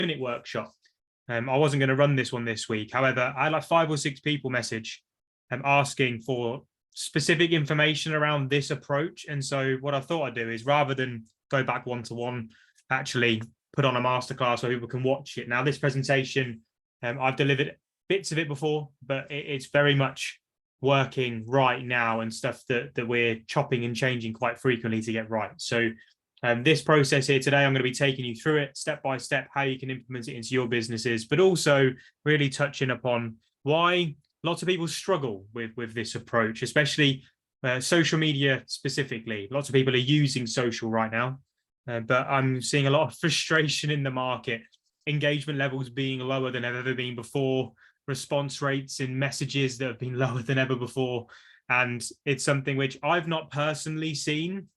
minute workshop. I wasn't going to run this one this week. However, I had like 5 or 6 people message asking for specific information around this approach. And so what I thought I'd do is, rather than go back one-to-one, actually put on a masterclass where people can watch it. Now, this presentation, I've delivered bits of it before, but it's very much working right now, and stuff that we're chopping and changing quite frequently to get right. So this process here today, I'm going to be taking you through it step by step, how you can implement it into your businesses, but also really touching upon why lots of people struggle with this approach, especially social media specifically. Lots of people are using social right now, but I'm seeing a lot of frustration in the market, engagement levels being lower than have ever been before, response rates in messages that have been lower than ever before. And it's something which I've not personally seen.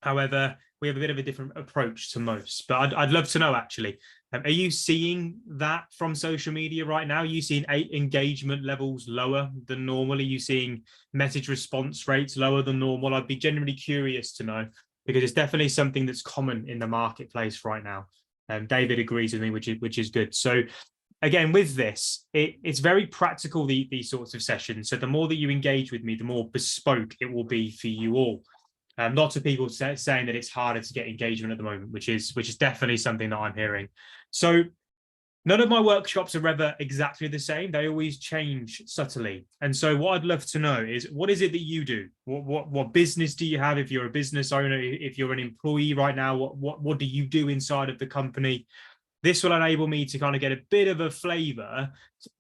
However, we have a bit of a different approach to most. But I'd love to know, actually, are you seeing that from social media right now? Are you seeing engagement levels lower than normal? Are you seeing message response rates lower than normal? I'd be genuinely curious to know, because it's definitely something that's common in the marketplace right now. David agrees with me, which is good. So again, with this, it's very practical, these sorts of sessions. So the more that you engage with me, the more bespoke it will be for you all. Lots of people saying that it's harder to get engagement at the moment, which is definitely something that I'm hearing. So none of my workshops are ever exactly the same. They always change subtly. And so what I'd love to know is, what is it that you do? What business do you have? If you're a business owner, if you're an employee right now, what do you do inside of the company? This will enable me to kind of get a bit of a flavor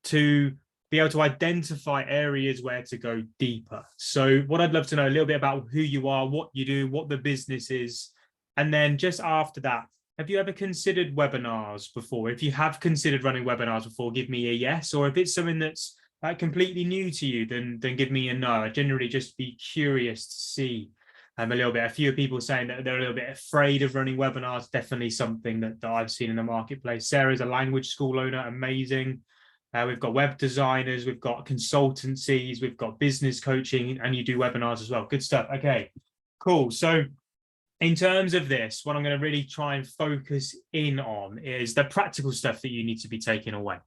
to be able to identify areas where to go deeper. So what I'd love to know a little bit about who you are, what you do, what the business is. And then just after that, have you ever considered webinars before? If you have considered running webinars before, give me a yes. Or if it's something that's completely new to you, then give me a no. I generally just be curious to see a little bit. A few people saying that they're a little bit afraid of running webinars. Definitely something that I've seen in the marketplace. Sarah's a language school owner, amazing. We've got web designers, we've got consultancies, we've got business coaching, and you do webinars as well. Good stuff. Okay, cool. So in terms of this, what I'm going to really try and focus in on is the practical stuff that you need to be taking away.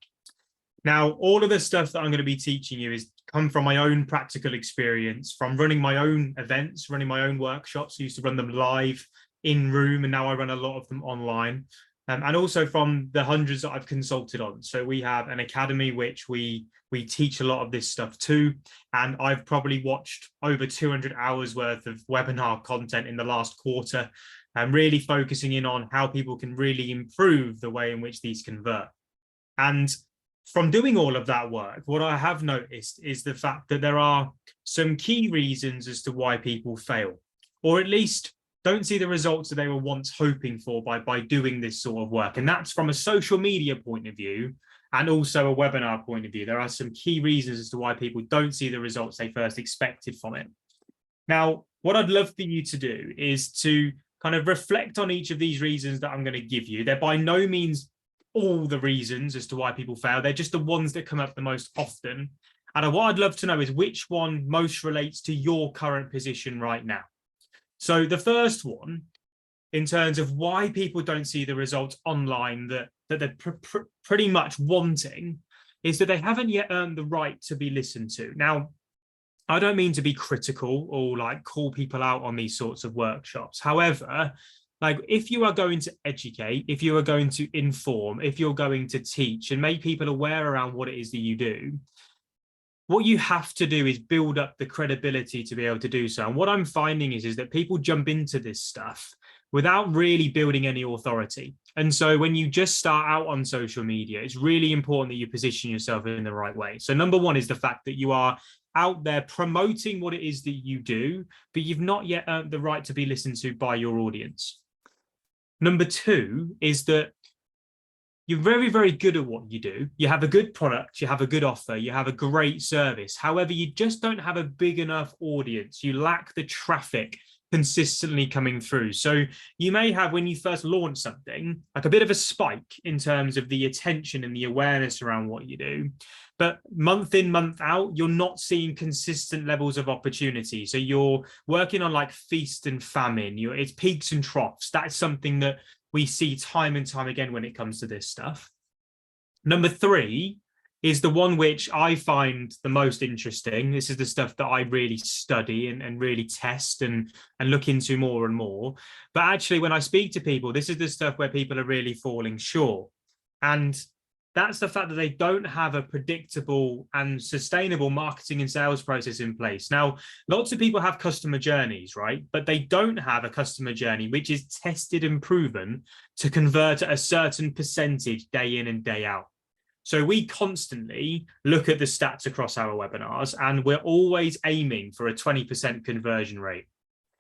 Now, all of the stuff that I'm going to be teaching you is come from my own practical experience, from running my own events, running my own workshops. I used to run them live in room, and now I run a lot of them online. And also from the hundreds that I've consulted on. So we have an academy which we teach a lot of this stuff too. And I've probably watched over 200 hours worth of webinar content in the last quarter, and really focusing in on how people can really improve the way in which these convert. And from doing all of that work, what I have noticed is the fact that there are some key reasons as to why people fail, or at least don't see the results that they were once hoping for by doing this sort of work. And that's from a social media point of view, and also a webinar point of view. There are some key reasons as to why people don't see the results they first expected from it. Now, what I'd love for you to do is to kind of reflect on each of these reasons that I'm going to give you. They're by no means all the reasons as to why people fail. They're just the ones that come up the most often. And what I'd love to know is which one most relates to your current position right now. So the first one, in terms of why people don't see the results online that they're pretty much wanting, is that they haven't yet earned the right to be listened to. Now, I don't mean to be critical or like call people out on these sorts of workshops. However, like if you are going to educate, if you are going to inform, if you're going to teach and make people aware around what it is that you do, what you have to do is build up the credibility to be able to do so. And what I'm finding is that people jump into this stuff without really building any authority. And so when you just start out on social media, it's really important that you position yourself in the right way. So number one is the fact that you are out there promoting what it is that you do, but you've not yet earned the right to be listened to by your audience. Number two is that you're very, very good at what you do. You have a good product, you have a good offer, you have a great service. However, you just don't have a big enough audience. You lack the traffic consistently coming through. So you may have, when you first launch something, like a bit of a spike in terms of the attention and the awareness around what you do. But month in, month out, you're not seeing consistent levels of opportunity. So you're working on like feast and famine. It's peaks and troughs. That's something that we see time and time again when it comes to this stuff. Number 3 is the one which I find the most interesting. This is the stuff that I really study and really test and look into more and more. But actually, when I speak to people, this is the stuff where people are really falling short. And that's the fact that they don't have a predictable and sustainable marketing and sales process in place. Now, lots of people have customer journeys, right? But they don't have a customer journey which is tested and proven to convert at a certain percentage day in and day out. So we constantly look at the stats across our webinars, and we're always aiming for a 20% conversion rate.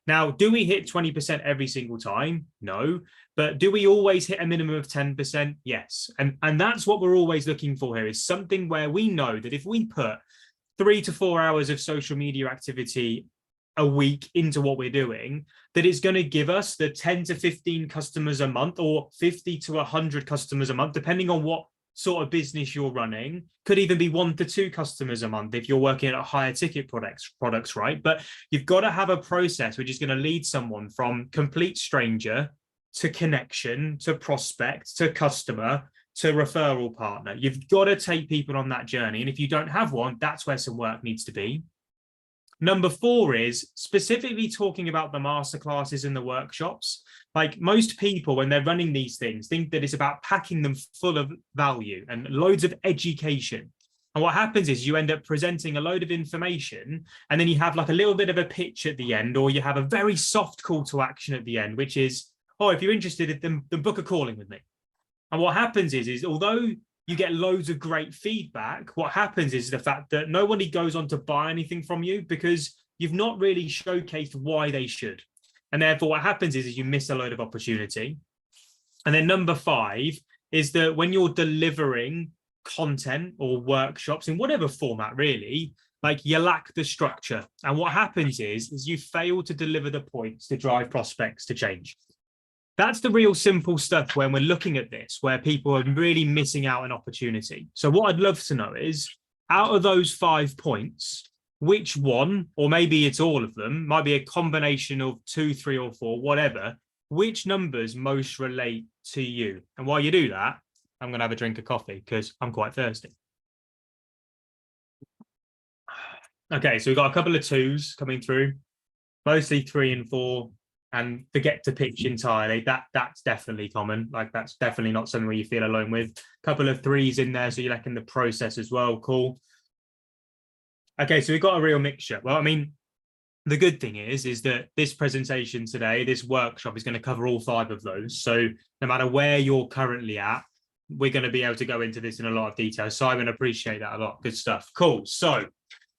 Now, do we hit 20% every single time? No. But do we always hit a minimum of 10%? Yes. And that's what we're always looking for here, is something where we know that if we put 3 to 4 hours of social media activity a week into what we're doing, that it's going to give us the 10 to 15 customers a month, or 50 to 100 customers a month, depending on what sort of business you're running. Could even be 1 to 2 customers a month if you're working at higher ticket products, right? But you've got to have a process which is going to lead someone from complete stranger to connection, to prospect, to customer, to referral partner. You've got to take people on that journey. And if you don't have one, that's where some work needs to be. Number 4 is specifically talking about the masterclasses and the workshops. Like, most people, when they're running these things, think that it's about packing them full of value and loads of education. And what happens is you end up presenting a load of information, and then you have like a little bit of a pitch at the end, or you have a very soft call to action at the end, which is, oh, if you're interested, then book a calling with me. And what happens is although you get loads of great feedback, what happens is the fact that nobody goes on to buy anything from you because you've not really showcased why they should. And therefore what happens is you miss a load of opportunity. And then number 5 is that when you're delivering content or workshops in whatever format, really, like, you lack the structure. And what happens is you fail to deliver the points to drive prospects to change. That's the real simple stuff when we're looking at this, where people are really missing out an opportunity. So what I'd love to know is, out of those 5 points, which one, or maybe it's all of them, might be a combination of 2, 3, or 4, whatever, which numbers most relate to you? And while you do that, I'm going to have a drink of coffee because I'm quite thirsty. Okay, so we've got a couple of 2s coming through, mostly 3 and 4. And forget to pitch entirely. That's definitely common. Like, that's definitely not something where you feel alone with. A couple of 3s in there, so you're like in the process as well. Cool. Okay, so we've got a real mixture. Well, I mean, the good thing is that this presentation today, this workshop, is going to cover all 5 of those. So no matter where you're currently at, we're going to be able to go into this in a lot of detail. Simon, appreciate that a lot. Good stuff. Cool. So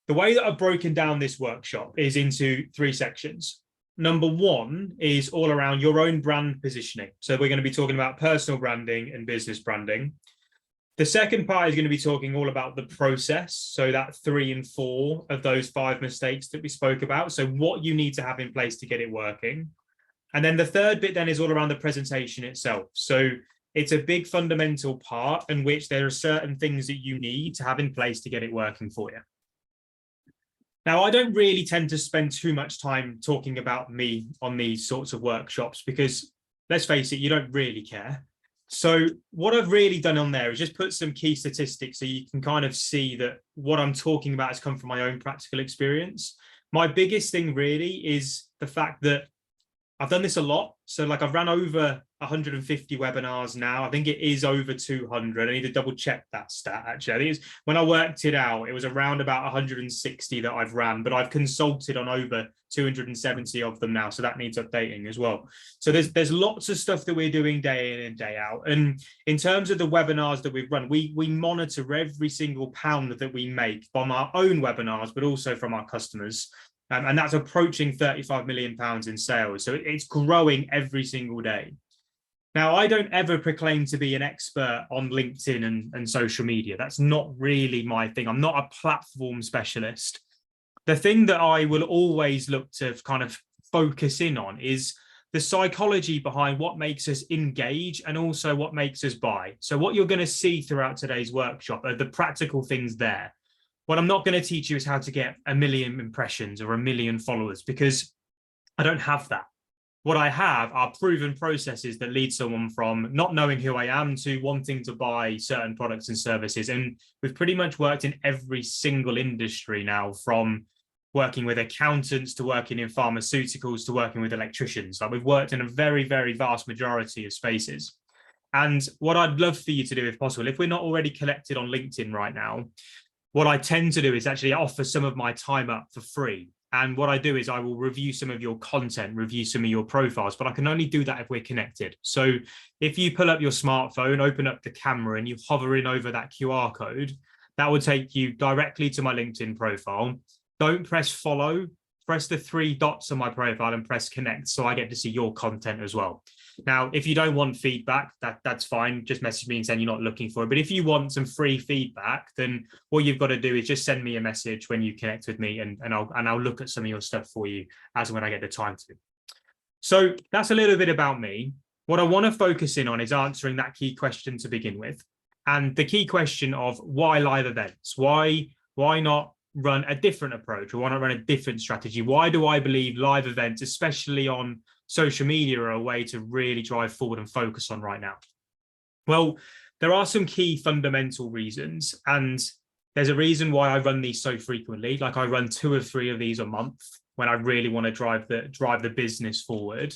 the way that I've broken down this workshop is into 3 sections. Number 1 is all around your own brand positioning. So we're going to be talking about personal branding and business branding. The second part is going to be talking all about the process. So that 3 and 4 of those 5 mistakes that we spoke about. So what you need to have in place to get it working. And then the third bit then is all around the presentation itself. So it's a big fundamental part in which there are certain things that you need to have in place to get it working for you. Now, I don't really tend to spend too much time talking about me on these sorts of workshops because, let's face it, you don't really care. So what I've really done on there is just put some key statistics so you can kind of see that what I'm talking about has come from my own practical experience. My biggest thing really is the fact that I've done this a lot. So like, I've ran over 150 webinars now. I think it is over 200. I need to double check that stat, actually. I think it's, when I worked it out, it was around about 160 that I've ran, but I've consulted on over 270 of them now. So that needs updating as well. So there's lots of stuff that we're doing day in and day out. And in terms of the webinars that we've run, we monitor every single pound that we make from our own webinars, but also from our customers. And that's approaching £35 million in sales. So it's growing every single day. Now, I don't ever proclaim to be an expert on LinkedIn and social media. That's not really my thing. I'm not a platform specialist. The thing that I will always look to kind of focus in on is the psychology behind what makes us engage and also what makes us buy. So what you're going to see throughout today's workshop are the practical things there. What I'm not going to teach you is how to get 1 million impressions or 1 million followers, because I don't have that. What I have are proven processes that lead someone from not knowing who I am to wanting to buy certain products and services. And we've pretty much worked in every single industry now, from working with accountants to working in pharmaceuticals to working with electricians. Like, we've worked in a very, very vast majority of spaces. And what I'd love for you to do, if possible, if we're not already connected on LinkedIn right now, what I tend to do is actually offer some of my time up for free. And what I do is I will review some of your content, review some of your profiles, but I can only do that if we're connected. So if you pull up your smartphone, open up the camera, and you hover in over that QR code, that will take you directly to my LinkedIn profile. Don't press follow, press the 3 dots on my profile and press connect, so I get to see your content as well. Now, if you don't want feedback, that's fine. Just message me and saying you're not looking for it. But if you want some free feedback, then all you've got to do is just send me a message when you connect with me, and I'll look at some of your stuff for you as when I get the time to. So that's a little bit about me. What I want to focus in on is answering that key question to begin with. And the key question of why live events? Why not run a different approach, or why not run a different strategy? Why do I believe live events, especially on social media, are a way to really drive forward and focus on right now? Well, there are some key fundamental reasons, and there's a reason why I run these so frequently. Like, I run 2 or 3 of these a month when I really want to drive the business forward.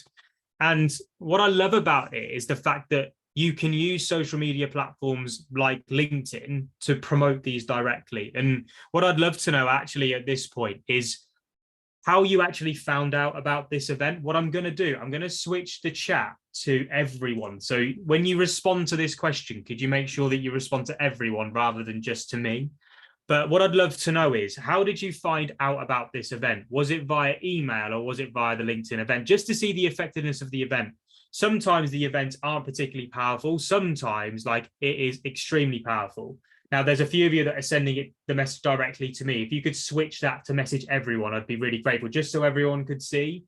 And what I love about it is the fact that you can use social media platforms like LinkedIn to promote these directly. And what I'd love to know actually at this point is how you actually found out about this event. What I'm going to do, I'm going to switch the chat to everyone. So when you respond to this question, could you make sure that you respond to everyone rather than just to me? But what I'd love to know is, how did you find out about this event? Was it via email or was it via the LinkedIn event? Just to see the effectiveness of the event. Sometimes the events aren't particularly powerful. Sometimes, like, it is extremely powerful. Now, there's a few of you that are sending the message directly to me. If you could switch that to message everyone, I'd be really grateful, just so everyone could see.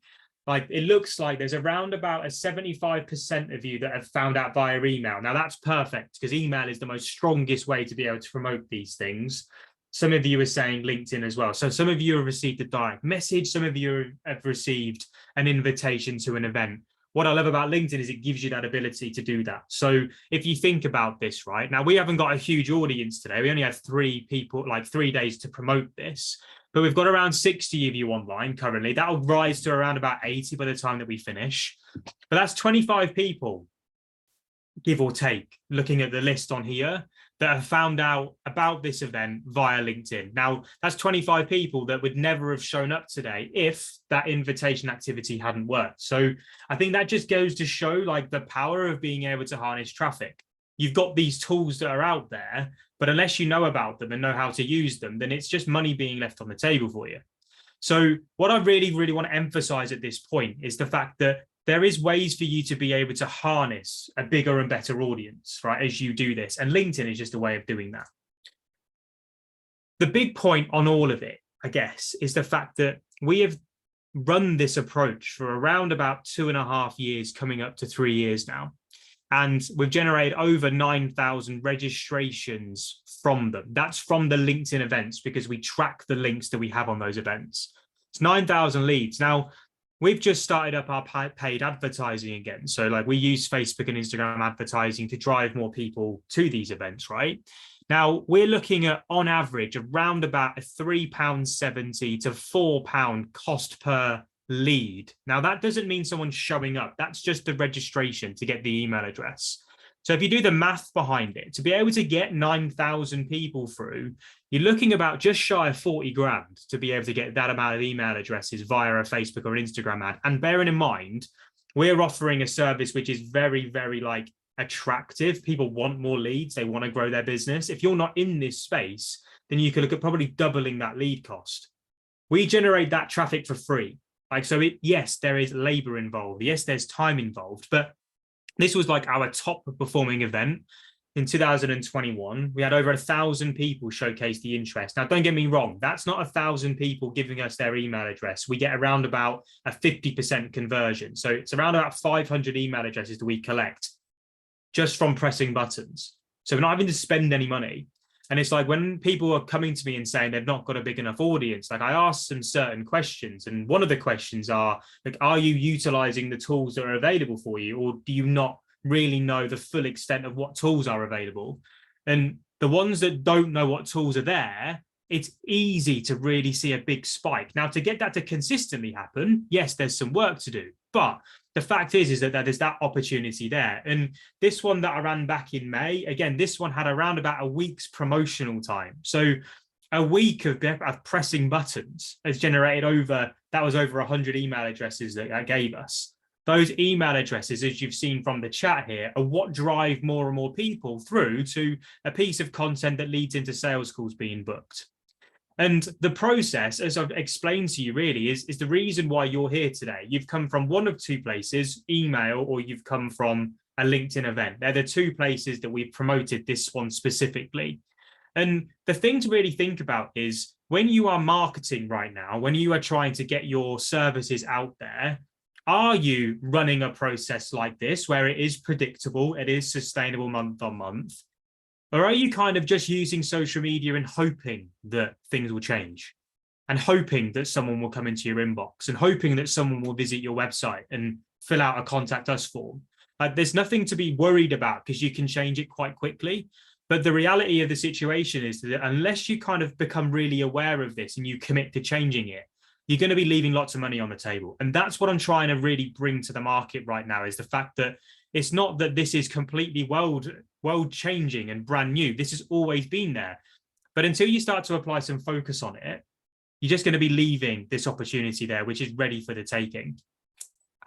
Like, it looks like there's around about a 75% of you that have found out via email. Now, that's perfect, because email is the most strongest way to be able to promote these things. Some of you are saying LinkedIn as well. So some of you have received a direct message. Some of you have received an invitation to an event. What I love about LinkedIn is it gives you that ability to do that. So if you think about this, right now, we haven't got a huge audience today. We only have 3 people, like 3 days to promote this, but we've got around 60 of you online currently. That'll rise to around about 80 by the time that we finish. But that's 25 people, give or take, looking at the list on here, that have found out about this event via LinkedIn. Now, that's 25 people that would never have shown up today if that invitation activity hadn't worked. So I think that just goes to show, like, the power of being able to harness traffic. You've got these tools that are out there, but unless you know about them and know how to use them, then it's just money being left on the table for you. So what I really, really want to emphasize at this point is the fact that there is ways for you to be able to harness a bigger and better audience, right, as you do this. And LinkedIn is just a way of doing that. The big point on all of it, I guess, is the fact that we have run this approach for around about 2.5 years, coming up to 3 years now. And we've generated over 9,000 registrations from them. That's from the LinkedIn events, because we track the links that we have on those events. It's 9,000 leads. Now, we've just started up our paid advertising again. So, like, we use Facebook and Instagram advertising to drive more people to these events, right? Now, we're looking at, on average, around about a £3.70 to £4 cost per lead. Now, that doesn't mean someone's showing up. That's just the registration to get the email address. So if you do the math behind it, to be able to get 9,000 people through, you're looking about just shy of 40 grand to be able to get that amount of email addresses via a Facebook or Instagram ad. And bearing in mind, we're offering a service which is very, very, like, attractive. People want more leads. They want to grow their business. If you're not in this space, then you could look at probably doubling that lead cost. We generate that traffic for free. Like, so yes, there is labor involved. Yes, there's time involved, but this was like our top performing event in 2021. We had over 1,000 people showcase the interest. Now, don't get me wrong, that's not 1,000 people giving us their email address. We get around about a 50% conversion. So it's around about 500 email addresses that we collect just from pressing buttons. So we're not having to spend any money. And it's like when people are coming to me and saying they've not got a big enough audience, like I ask them certain questions. And one of the questions are like, are you utilizing the tools that are available for you? Or do you not really know the full extent of what tools are available? And the ones that don't know what tools are there, it's easy to really see a big spike. Now, to get that to consistently happen, yes, there's some work to do. But the fact is that there's that opportunity there. And this one that I ran back in May, again, this one had around about a week's promotional time. So a week of pressing buttons has generated over 100 email addresses that I gave us. Those email addresses, as you've seen from the chat here, are what drive more and more people through to a piece of content that leads into sales calls being booked. And the process, as I've explained to you, really is the reason why you're here today. You've come from one of two places, email, or you've come from a LinkedIn event. They're the two places that we've promoted this one specifically. And the thing to really think about is when you are marketing right now, when you are trying to get your services out there, are you running a process like this where it is predictable, it is sustainable month on month? Or are you kind of just using social media and hoping that things will change and hoping that someone will come into your inbox and hoping that someone will visit your website and fill out a contact us form? Like, there's nothing to be worried about because you can change it quite quickly. But the reality of the situation is that unless you kind of become really aware of this and you commit to changing it, you're going to be leaving lots of money on the table. And that's what I'm trying to really bring to the market right now, is the fact that it's not that this is completely world changing and brand new. This has always been there. But until you start to apply some focus on it, you're just going to be leaving this opportunity there, which is ready for the taking.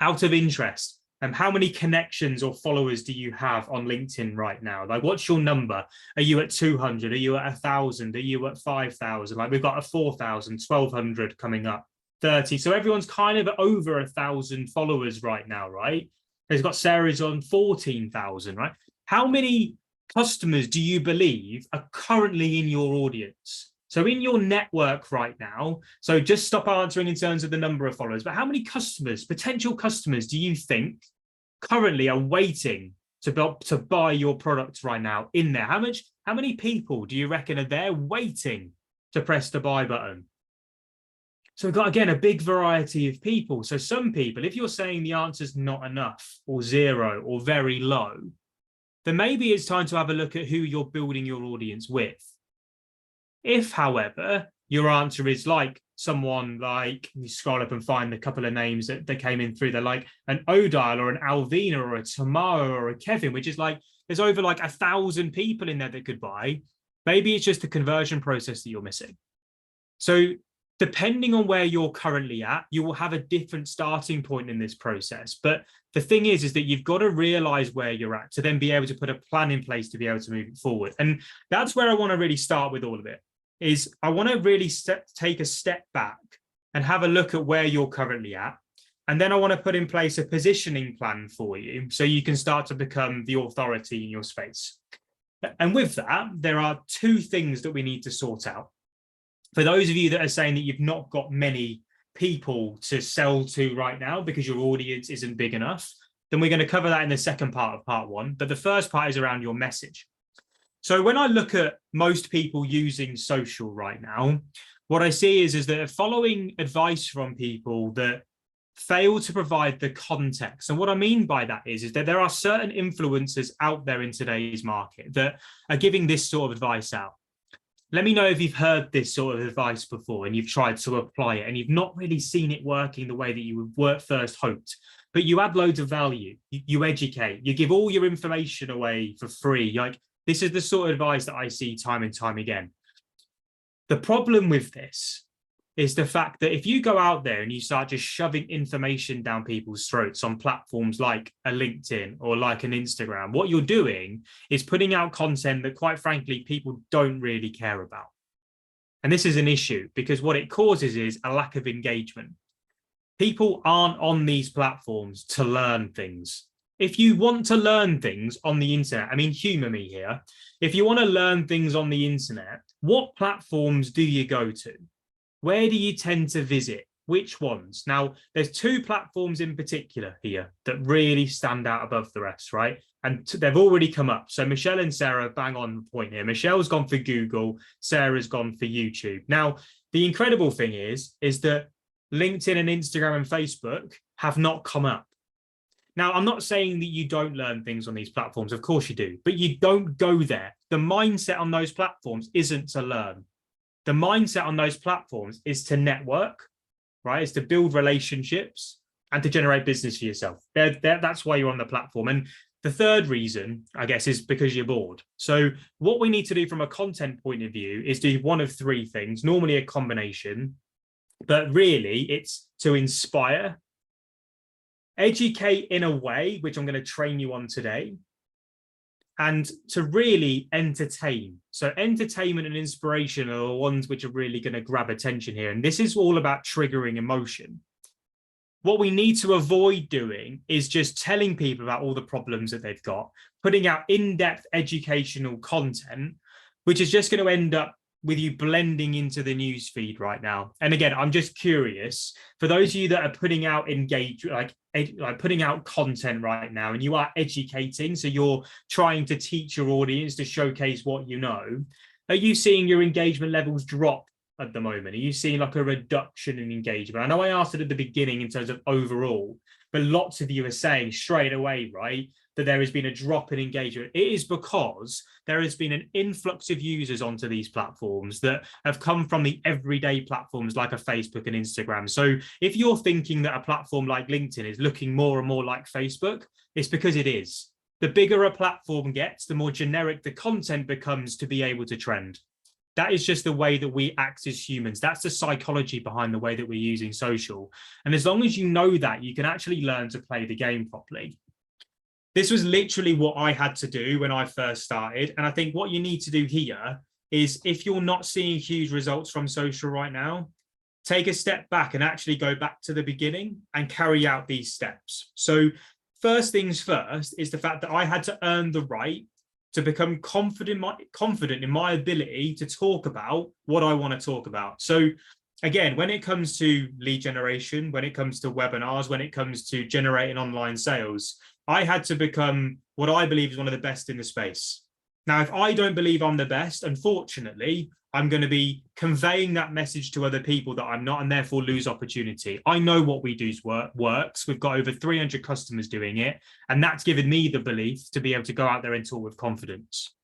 Out of interest, how many connections or followers do you have on LinkedIn right now? Like, what's your number? Are you at 200? Are you at 1,000? Are you at 5,000? Like, we've got a 4,000, 1,200 coming up, 30. So everyone's kind of over 1,000 followers right now, right? There's got Sarah's on 14,000, right? How many customers do you believe are currently in your audience? So in your network right now, so just stop answering in terms of the number of followers, but how many customers, potential customers, do you think currently are waiting to buy your products right now in there? How many people do you reckon are there waiting to press the buy button? So we've got, again, a big variety of people. So some people, if you're saying the answer's not enough or zero or very low, then maybe it's time to have a look at who you're building your audience with. If, however, your answer is like someone like, you scroll up and find a couple of names that came in through, they're like an Odile or an Alvina or a Tamara or a Kevin, which is like, there's over like 1,000 people in there that could buy. Maybe it's just the conversion process that you're missing. So depending on where you're currently at, you will have a different starting point in this process. But the thing is that you've got to realize where you're at to then be able to put a plan in place to be able to move it forward. And that's where I want to really start with all of it, is I want to really take a step back and have a look at where you're currently at. And then I want to put in place a positioning plan for you so you can start to become the authority in your space. And with that, there are two things that we need to sort out. For those of you that are saying that you've not got many people to sell to right now because your audience isn't big enough, then we're going to cover that in the second part of part one. But the first part is around your message. So when I look at most people using social right now, what I see is that they're following advice from people that fail to provide the context. And what I mean by that is that there are certain influencers out there in today's market that are giving this sort of advice out. Let me know if you've heard this sort of advice before and you've tried to apply it and you've not really seen it working the way that you would first hoped, but you add loads of value, you educate, you give all your information away for free. Like, this is the sort of advice that I see time and time again. The problem with this is the fact that if you go out there and you start just shoving information down people's throats on platforms like a LinkedIn or like an Instagram, what you're doing is putting out content that, quite frankly, people don't really care about. And this is an issue because what it causes is a lack of engagement. People aren't on these platforms to learn things. If you want to learn things on the internet, I mean, humor me here. If you want to learn things on the internet, what platforms do you go to? Where do you tend to visit? Which ones? Now, there's two platforms in particular here that really stand out above the rest, right? And they've already come up. So Michelle and Sarah bang on the point here. Michelle's gone for Google, Sarah's gone for YouTube. Now, the incredible thing is that LinkedIn and Instagram and Facebook have not come up. Now, I'm not saying that you don't learn things on these platforms. Of course you do, but you don't go there. The mindset on those platforms isn't to learn. The mindset on those platforms is to network, right? It's to build relationships and to generate business for yourself. That's why you're on the platform. And the third reason, I guess, is because you're bored. So what we need to do from a content point of view is do one of three things, normally a combination, but really it's to inspire, educate in a way, which I'm going to train you on today, and to really entertain. So entertainment and inspiration are the ones which are really going to grab attention here. And this is all about triggering emotion. What we need to avoid doing is just telling people about all the problems that they've got, putting out in-depth educational content, which is just going to end up with you blending into the news feed right now. And again, I'm just curious, for those of you that are putting out like putting out content right now, and you are educating, so you're trying to teach your audience to showcase what you know, are you seeing your engagement levels drop at the moment? Are you seeing like a reduction in engagement? I know I asked it at the beginning in terms of overall, but lots of you are saying straight away, right, that there has been a drop in engagement. It is because there has been an influx of users onto these platforms that have come from the everyday platforms like a Facebook and Instagram. So if you're thinking that a platform like LinkedIn is looking more and more like Facebook, it's because it is. The bigger a platform gets, the more generic the content becomes to be able to trend. That is just the way that we act as humans. That's the psychology behind the way that we're using social. And as long as you know that, you can actually learn to play the game properly. This was literally what I had to do when I first started. And I think what you need to do here is, if you're not seeing huge results from social right now, take a step back and actually go back to the beginning and carry out these steps. So first things first is the fact that I had to earn the right to become confident in my ability to talk about what I want to talk about. So again, when it comes to lead generation, when it comes to webinars, when it comes to generating online sales, I had to become what I believe is one of the best in the space. Now, if I don't believe I'm the best, unfortunately, I'm going to be conveying that message to other people that I'm not, and therefore lose opportunity. I know what we do works. We've got over 300 customers doing it, and that's given me the belief to be able to go out there and talk with confidence.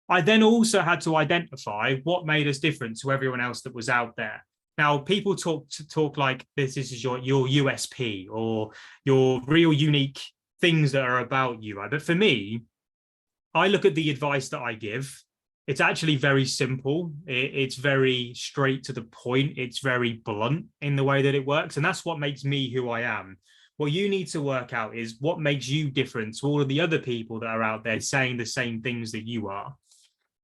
I then also had to identify what made us different to everyone else that was out there. Now, people talk like this is your USP or your real unique things that are about you, right? But for me, I look at the advice that I give. It's actually very simple. It's very straight to the point. It's very blunt in the way that it works. And that's what makes me who I am. What you need to work out is what makes you different to all of the other people that are out there saying the same things that you are,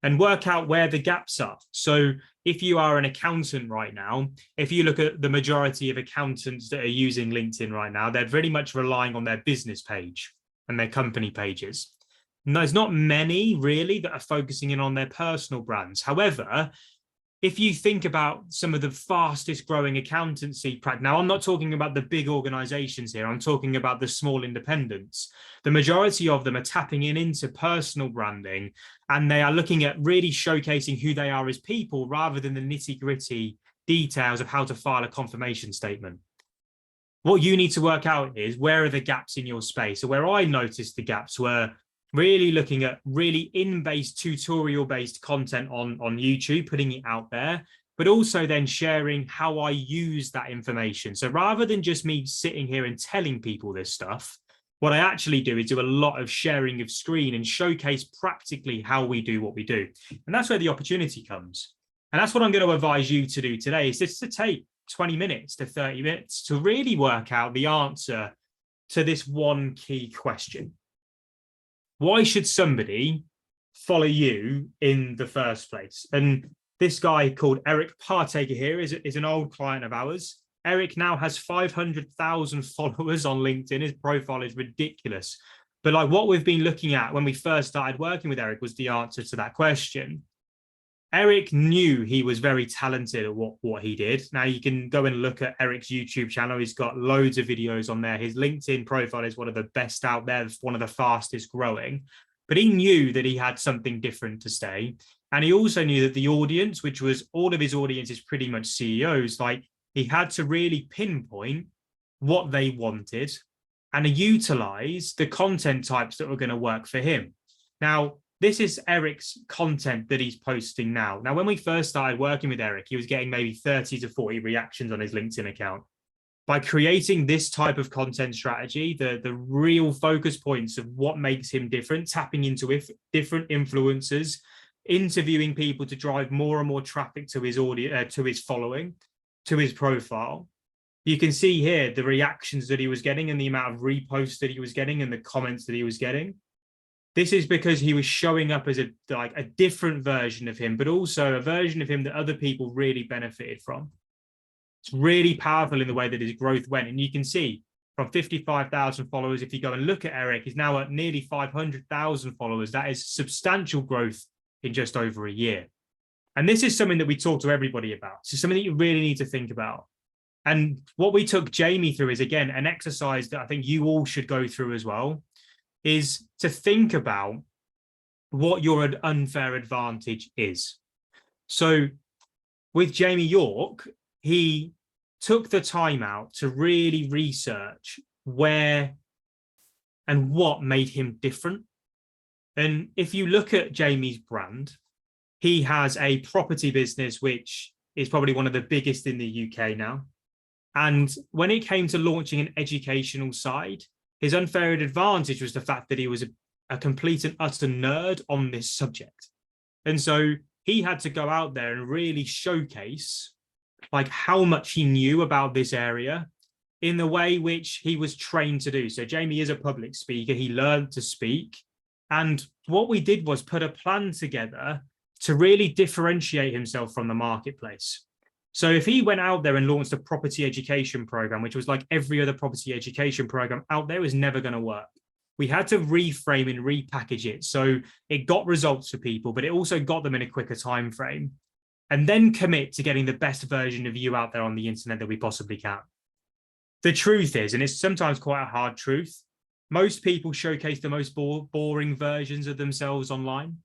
and work out where the gaps are. So if you are an accountant right now, if you look at the majority of accountants that are using LinkedIn right now, they're very much relying on their business page and their company pages. And there's not many really that are focusing in on their personal brands. However, if you think about some of the fastest growing accountancy practice, now I'm not talking about the big organizations here, I'm talking about the small independents. The majority of them are tapping into personal branding, and they are looking at really showcasing who they are as people rather than the nitty-gritty details of how to file a confirmation statement. What you need to work out is, where are the gaps in your space? So where I noticed the gaps were really looking at really in-based tutorial-based content on YouTube, putting it out there, but also then sharing how I use that information. So rather than just me sitting here and telling people this stuff, what I actually do is do a lot of sharing of screen and showcase practically how we do what we do. And that's where the opportunity comes. And that's what I'm going to advise you to do today, is just to take 20 minutes to 30 minutes to really work out the answer to this one key question. Why should somebody follow you in the first place? And this guy called Eric Partaker here is an old client of ours. Eric now has 500,000 followers on LinkedIn. His profile is ridiculous. But like what we've been looking at when we first started working with Eric was the answer to that question. Eric knew he was very talented at what he did. Now you can go and look at Eric's YouTube channel. He's got loads of videos on there. His LinkedIn profile is one of the best out there, one of the fastest growing. But he knew that he had something different to say. And he also knew that the audience, which was all of his audience is pretty much CEOs, like he had to really pinpoint what they wanted and utilize the content types that were going to work for him. Now, this is Eric's content that he's posting now. Now, when we first started working with Eric, he was getting maybe 30 to 40 reactions on his LinkedIn account. By creating this type of content strategy, the real focus points of what makes him different, tapping into different influencers, interviewing people to drive more and more traffic to his audience, to his following, to his profile. You can see here the reactions that he was getting and the amount of reposts that he was getting and the comments that he was getting. This is because he was showing up as a different version of him, but also a version of him that other people really benefited from. It's really powerful in the way that his growth went. And you can see from 55,000 followers, if you go and look at Eric, he's now at nearly 500,000 followers. That is substantial growth in just over a year. And this is something that we talk to everybody about. So something that you really need to think about. And what we took Jamie through is, again, an exercise that I think you all should go through as well, is to think about what your unfair advantage is. So with Jamie York, he took the time out to really research where and what made him different. And if you look at Jamie's brand, he has a property business, which is probably one of the biggest in the UK now. And when it came to launching an educational side, his unfair advantage was the fact that he was a complete and utter nerd on this subject. And so he had to go out there and really showcase like how much he knew about this area in the way which he was trained to do. So Jamie is a public speaker. He learned to speak. And what we did was put a plan together to really differentiate himself from the marketplace. So if he went out there and launched a property education program, which was like every other property education program out there, was never going to work. We had to reframe and repackage it. So it got results for people, but it also got them in a quicker time frame. And then commit to getting the best version of you out there on the internet that we possibly can. The truth is, and it's sometimes quite a hard truth, most people showcase the most boring versions of themselves online.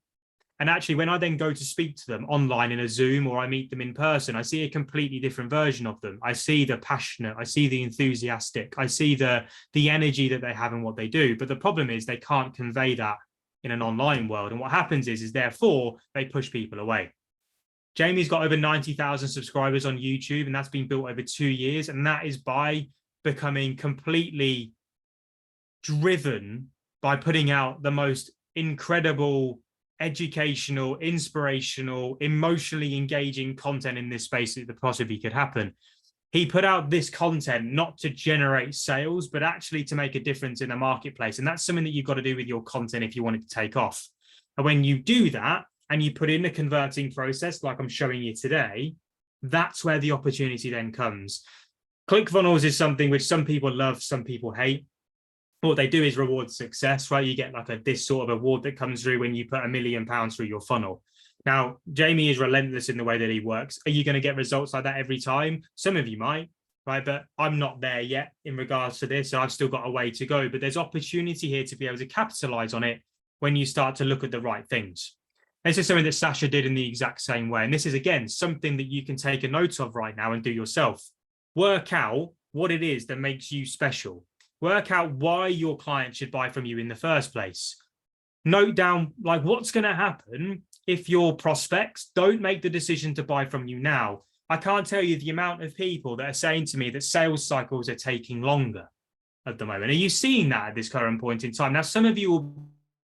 And actually, when I then go to speak to them online in a Zoom or I meet them in person, I see a completely different version of them. I see the passionate, I see the enthusiastic, I see the energy that they have in what they do. But the problem is they can't convey that in an online world. And what happens is therefore they push people away. Jamie's got over 90,000 subscribers on YouTube, and that's been built over 2 years. And that is by becoming completely driven by putting out the most incredible, educational, inspirational, emotionally engaging content in this space that possibly could happen. He put out this content not to generate sales, but actually to make a difference in the marketplace. And that's something that you've got to do with your content if you want it to take off. And when you do that, and you put in the converting process, like I'm showing you today, that's where the opportunity then comes. ClickFunnels is something which some people love, some people hate. What they do is reward success, right? You get like this sort of award that comes through when you put £1 million through your funnel. Now, Jamie is relentless in the way that he works. Are you going to get results like that every time? Some of you might, right? But I'm not there yet in regards to this. So I've still got a way to go. But there's opportunity here to be able to capitalize on it when you start to look at the right things. This is something that Sasha did in the exact same way. And this is, again, something that you can take a note of right now and do yourself. Work out what it is that makes you special. Work out why your client should buy from you in the first place. Note down like what's going to happen if your prospects don't make the decision to buy from you now. I can't tell you the amount of people that are saying to me that sales cycles are taking longer at the moment. Are you seeing that at this current point in time? Now, some of you will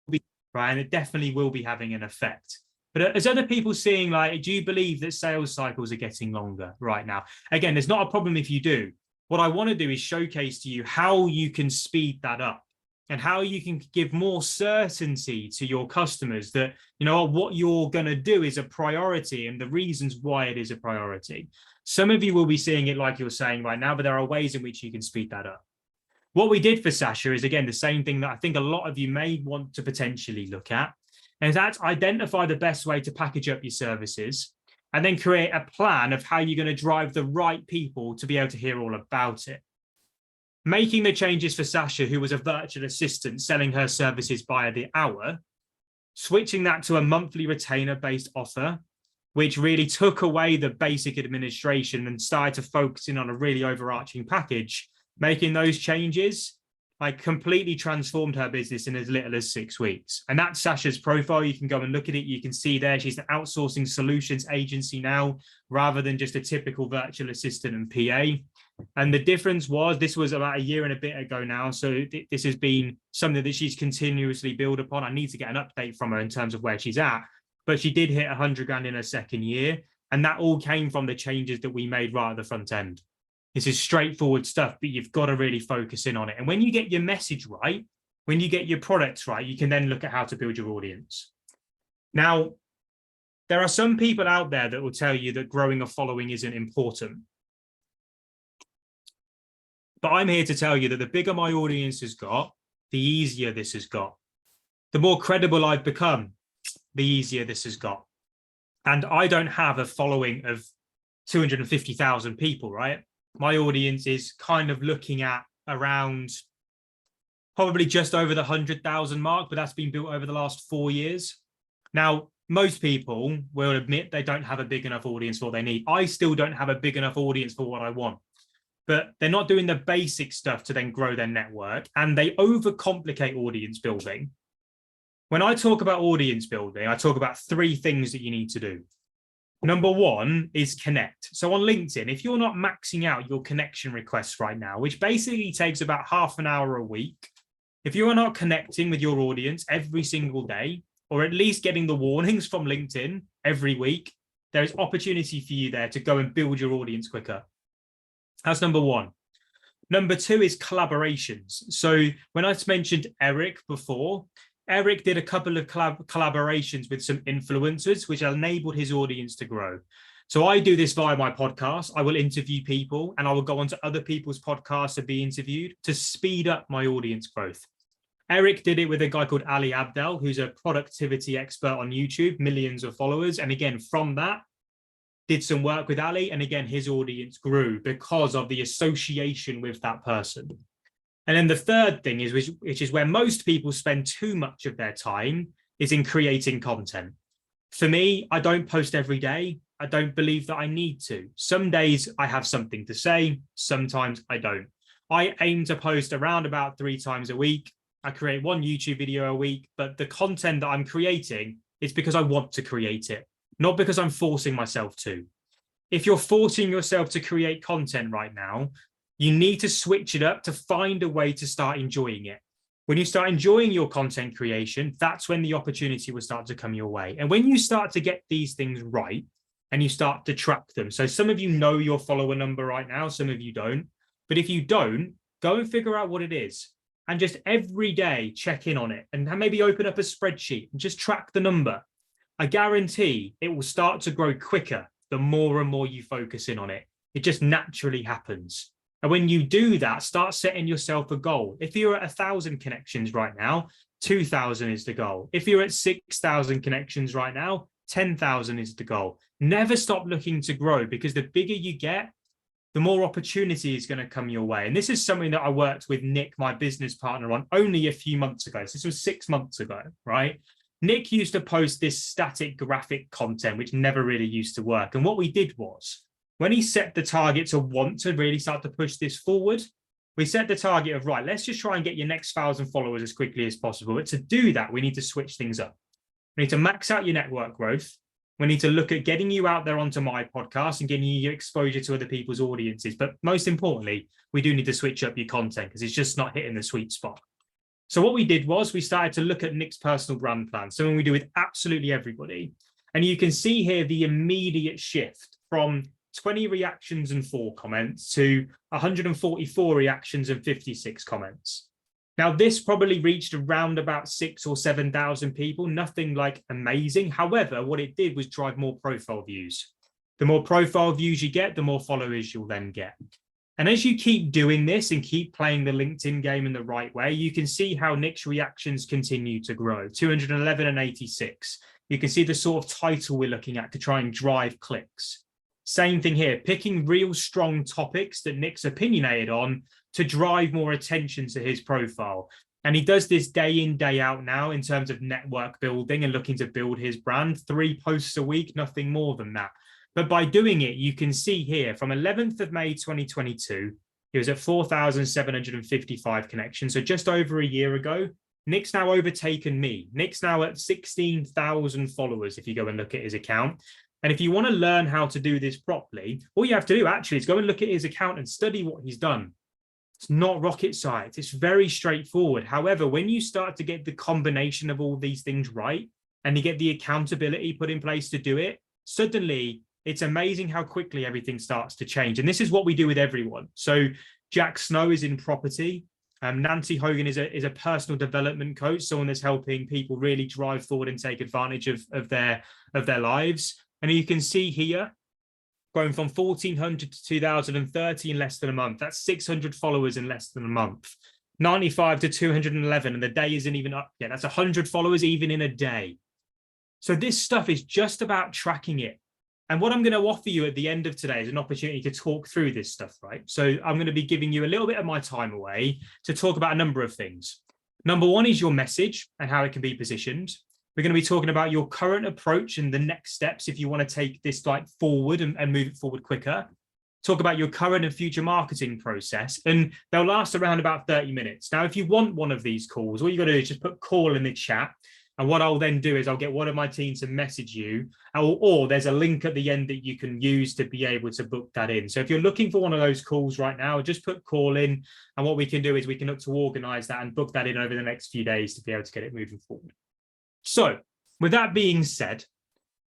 be right, and it definitely will be having an effect. But as other people seeing, like, do you believe that sales cycles are getting longer right now? Again, there's not a problem if you do. What I want to do is showcase to you how you can speed that up and how you can give more certainty to your customers that, you know, what you're going to do is a priority and the reasons why it is a priority. Some of you will be seeing it like you're saying right now, but there are ways in which you can speed that up. What we did for Sasha is, again, the same thing that I think a lot of you may want to potentially look at. And that's identify the best way to package up your services and then create a plan of how you're going to drive the right people to be able to hear all about it. Making the changes for Sasha, who was a virtual assistant selling her services by the hour, switching that to a monthly retainer-based offer, which really took away the basic administration and started to focus in on a really overarching package. Making those changes, completely transformed her business in as little as 6 weeks. And that's Sasha's profile. You can go and look at it. You can see there she's an outsourcing solutions agency now, rather than just a typical virtual assistant and PA. And the difference was, this was about a year and a bit ago now. So this has been something that she's continuously built upon. I need to get an update from her in terms of where she's at. But she did hit 100 grand in her second year. And that all came from the changes that we made right at the front end. This is straightforward stuff, but you've got to really focus in on it. And when you get your message right, when you get your products right, you can then look at how to build your audience. Now, there are some people out there that will tell you that growing a following isn't important. But I'm here to tell you that the bigger my audience has got, the easier this has got. The more credible I've become, the easier this has got. And I don't have a following of 250,000 people, right? My audience is kind of looking at around probably just over the 100,000 mark, but that's been built over the last 4 years. Now, most people will admit they don't have a big enough audience for what they need. I still don't have a big enough audience for what I want, but they're not doing the basic stuff to then grow their network, and they overcomplicate audience building. When I talk about audience building, I talk about 3 things that you need to do. Number 1 is connect. So on LinkedIn, if you're not maxing out your connection requests right now, which basically takes about half an hour a week, if you are not connecting with your audience every single day, or at least getting the warnings from LinkedIn every week, there is opportunity for you there to go and build your audience quicker. That's number 1. Number 2 is collaborations. So when I mentioned Eric before, Eric did a couple of collaborations with some influencers, which enabled his audience to grow. So I do this via my podcast. I will interview people and I will go onto other people's podcasts to be interviewed to speed up my audience growth. Eric did it with a guy called Ali Abdel, who's a productivity expert on YouTube, millions of followers. And again, from that, did some work with Ali. And again, his audience grew because of the association with that person. And then the third thing is, which is where most people spend too much of their time, is in creating content. For me, I don't post every day. I don't believe that I need to. Some days I have something to say. Sometimes I don't. I aim to post around about 3 times a week. I create 1 YouTube video a week, but the content that I'm creating is because I want to create it, not because I'm forcing myself to. If you're forcing yourself to create content right now, you need to switch it up to find a way to start enjoying it. When you start enjoying your content creation, that's when the opportunity will start to come your way. And when you start to get these things right and you start to track them, so some of you know your follower number right now, some of you don't. But if you don't, go and figure out what it is. And just every day check in on it and maybe open up a spreadsheet and just track the number. I guarantee it will start to grow quicker the more and more you focus in on it. It just naturally happens. And when you do that, start setting yourself a goal. If you're at 1,000 connections right now, 2,000 is the goal. If you're at 6,000 connections right now, 10,000 is the goal. Never stop looking to grow, because the bigger you get, the more opportunity is going to come your way. And this is something that I worked with Nick, my business partner, on only a few months ago. So this was 6 months ago, right? Nick used to post this static graphic content, which never really used to work. And what we did was, when he set the target to want to really start to push this forward, we set the target of, right, let's just try and get your next 1,000 followers as quickly as possible. But to do that, we need to switch things up. We need to max out your network growth. We need to look at getting you out there onto my podcast and getting you exposure to other people's audiences. But most importantly, we do need to switch up your content because it's just not hitting the sweet spot. So what we did was we started to look at Nick's personal brand plan, something we do with absolutely everybody. And you can see here the immediate shift from 20 reactions and 4 comments to 144 reactions and 56 comments. Now, this probably reached around about 6,000 or 7,000 people, nothing like amazing. However, what it did was drive more profile views. The more profile views you get, the more followers you'll then get. And as you keep doing this and keep playing the LinkedIn game in the right way, you can see how Nick's reactions continue to grow, 211 and 86. You can see the sort of title we're looking at to try and drive clicks. Same thing here, picking real strong topics that Nick's opinionated on to drive more attention to his profile. And he does this day in, day out now in terms of network building and looking to build his brand. 3 posts a week, nothing more than that. But by doing it, you can see here from 11th of May 2022, he was at 4,755 connections. So just over a year ago, Nick's now overtaken me. Nick's now at 16,000 followers if you go and look at his account. And if you want to learn how to do this properly, all you have to do actually is go and look at his account and study what he's done. It's not rocket science. It's very straightforward. However, when you start to get the combination of all these things right and you get the accountability put in place to do it, suddenly it's amazing how quickly everything starts to change. And this is what we do with everyone. So Jack Snow is in property. Nancy Hogan is a personal development coach, someone that's helping people really drive forward and take advantage of their lives. And you can see here, going from 1,400 to 2,030 in less than a month. That's 600 followers in less than a month. 95 to 211, and the day isn't even up yet. That's 100 followers even in a day. So this stuff is just about tracking it. And what I'm going to offer you at the end of today is an opportunity to talk through this stuff, right? So I'm going to be giving you a little bit of my time away to talk about a number of things. Number one is your message and how it can be positioned. We're going to be talking about your current approach and the next steps if you want to take this forward and move it forward quicker. Talk about your current and future marketing process, and they'll last around about 30 minutes. Now, if you want one of these calls, all you got to do is just put call in the chat. And what I'll then do is I'll get one of my team to message you, or there's a link at the end that you can use to be able to book that in. So if you're looking for one of those calls right now, just put call in. And what we can do is we can look to organize that and book that in over the next few days to be able to get it moving forward. So with that being said,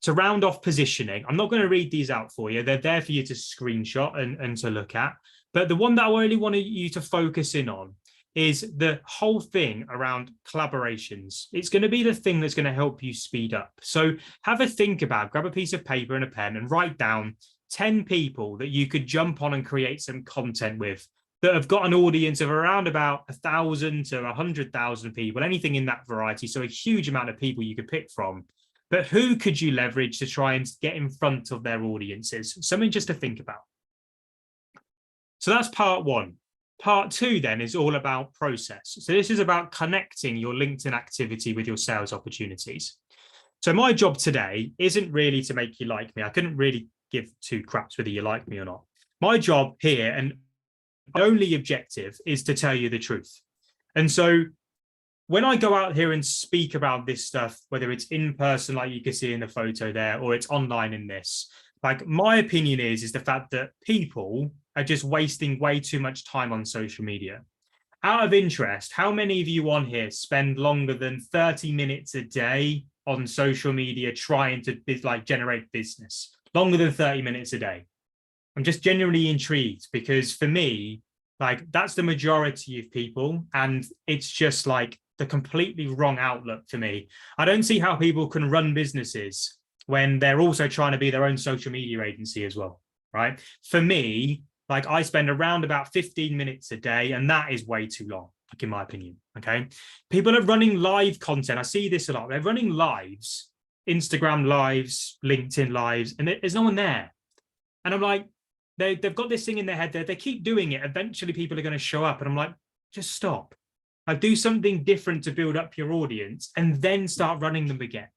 to round off positioning, I'm not going to read these out for you. They're there for you to screenshot and to look at. But the one that I really wanted you to focus in on is the whole thing around collaborations. It's going to be the thing that's going to help you speed up. So have a think about, grab a piece of paper and a pen and write down 10 people that you could jump on and create some content with that have got an audience of around about 1,000 to 100,000 people, anything in that variety. So a huge amount of people you could pick from. But who could you leverage to try and get in front of their audiences? Something just to think about. So that's part one. Part two then is all about process. So this is about connecting your LinkedIn activity with your sales opportunities. So my job today isn't really to make you like me. I couldn't really give two craps whether you like me or not. My job here and my only objective is to tell you the truth. And so when I go out here and speak about this stuff, whether it's in person, like you can see in the photo there, or it's online in this, like my opinion is the fact that people are just wasting way too much time on social media. Out of interest, how many of you on here spend longer than 30 minutes a day on social media trying to generate business? Longer than 30 minutes a day. I'm just genuinely intrigued because for me, that's the majority of people, and it's just the completely wrong outlook to me. I don't see how people can run businesses when they're also trying to be their own social media agency as well, right? For me, I spend around about 15 minutes a day, and that is way too long, in my opinion, okay? People are running live content. I see this a lot. They're running lives, Instagram lives, LinkedIn lives, and there's no one there. And I'm like, they've got this thing in their head that they keep doing it. Eventually people are going to show up. And I'm like, just stop. Do something different to build up your audience and then start running them again.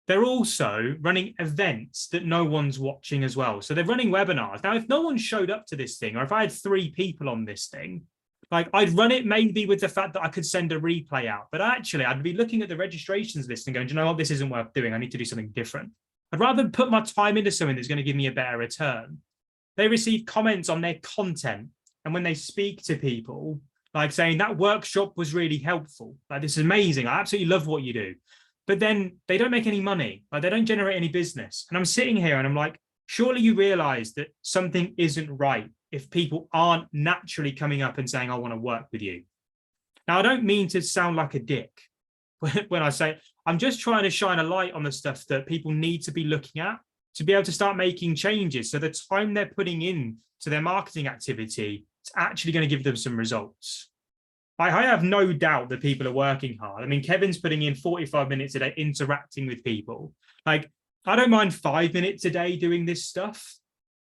They're also running events that no one's watching as well. So they're running webinars. Now, if no one showed up to this thing, or if I had 3 people on this thing, I'd run it maybe with the fact that I could send a replay out. But actually, I'd be looking at the registrations list and going, do you know what? This isn't worth doing. I need to do something different. I'd rather put my time into something that's going to give me a better return. They receive comments on their content. And when they speak to people, saying that workshop was really helpful. This is amazing. I absolutely love what you do. But then they don't make any money. They don't generate any business. And I'm sitting here and I'm like, surely you realize that something isn't right if people aren't naturally coming up and saying, I want to work with you. Now, I don't mean to sound like a dick when I say, I'm just trying to shine a light on the stuff that people need to be looking at. to be able to start making changes. So the time they're putting in to their marketing activity, it's actually going to give them some results. I have no doubt that people are working hard. I mean, Kevin's putting in 45 minutes a day interacting with people. Like, I don't mind 5 minutes a day doing this stuff.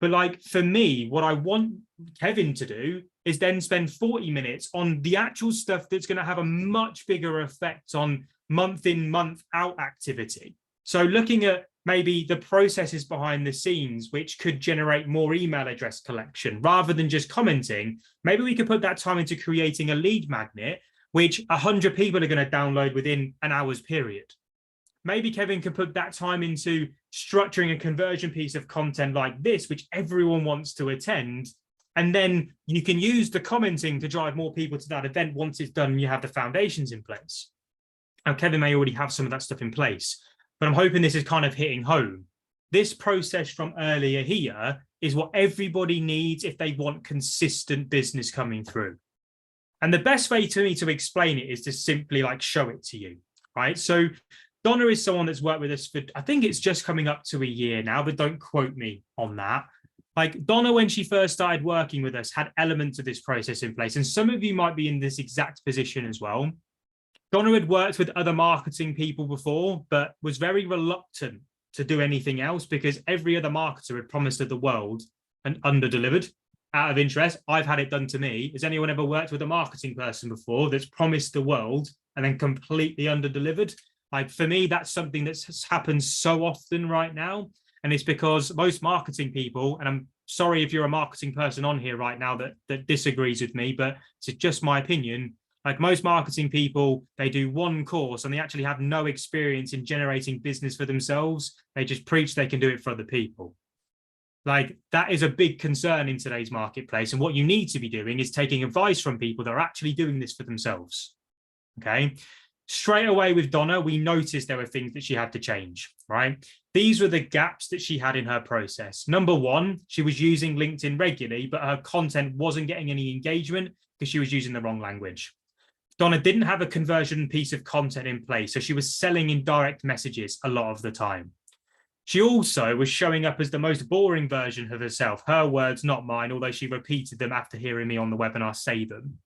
But like, for me, what I want Kevin to do is then spend 40 minutes on the actual stuff that's going to have a much bigger effect on month in, month out activity. So looking at maybe the processes behind the scenes, which could generate more email address collection rather than just commenting, maybe we could put that time into creating a lead magnet, which 100 people are going to download within an hour's period. Maybe Kevin can put that time into structuring a conversion piece of content like this, which everyone wants to attend. And then you can use the commenting to drive more people to that event once it's done and you have the foundations in place. Now, Kevin may already have some of that stuff in place, but I'm hoping this is kind of hitting home. This process from earlier here is what everybody needs if they want consistent business coming through. And the best way to me to explain it is to simply like show it to you, right? So Donna is someone that's worked with us for, I think it's just coming up to a year now, but don't quote me on that. Like Donna, when she first started working with us, had elements of this process in place. And some of you might be in this exact position as well. Donna had worked with other marketing people before, but was very reluctant to do anything else because every other marketer had promised her the world and under-delivered. Out of interest, I've had it done to me. Has anyone ever worked with a marketing person before that's promised the world and then completely under-delivered? Like for me, that's something that's happened so often right now. And it's because most marketing people, and I'm sorry if you're a marketing person on here right now that disagrees with me, but it's just my opinion. Like most marketing people, they do one course and they actually have no experience in generating business for themselves. They just preach they can do it for other people. Like that is a big concern in today's marketplace. And what you need to be doing is taking advice from people that are actually doing this for themselves. Okay. Straight away with Donna, we noticed there were things that she had to change, right? These were the gaps that she had in her process. Number one, she was using LinkedIn regularly, but her content wasn't getting any engagement because she was using the wrong language. Donna didn't have a conversion piece of content in place, so she was selling in direct messages a lot of the time. She also was showing up as the most boring version of herself, her words, not mine, although she repeated them after hearing me on the webinar say them.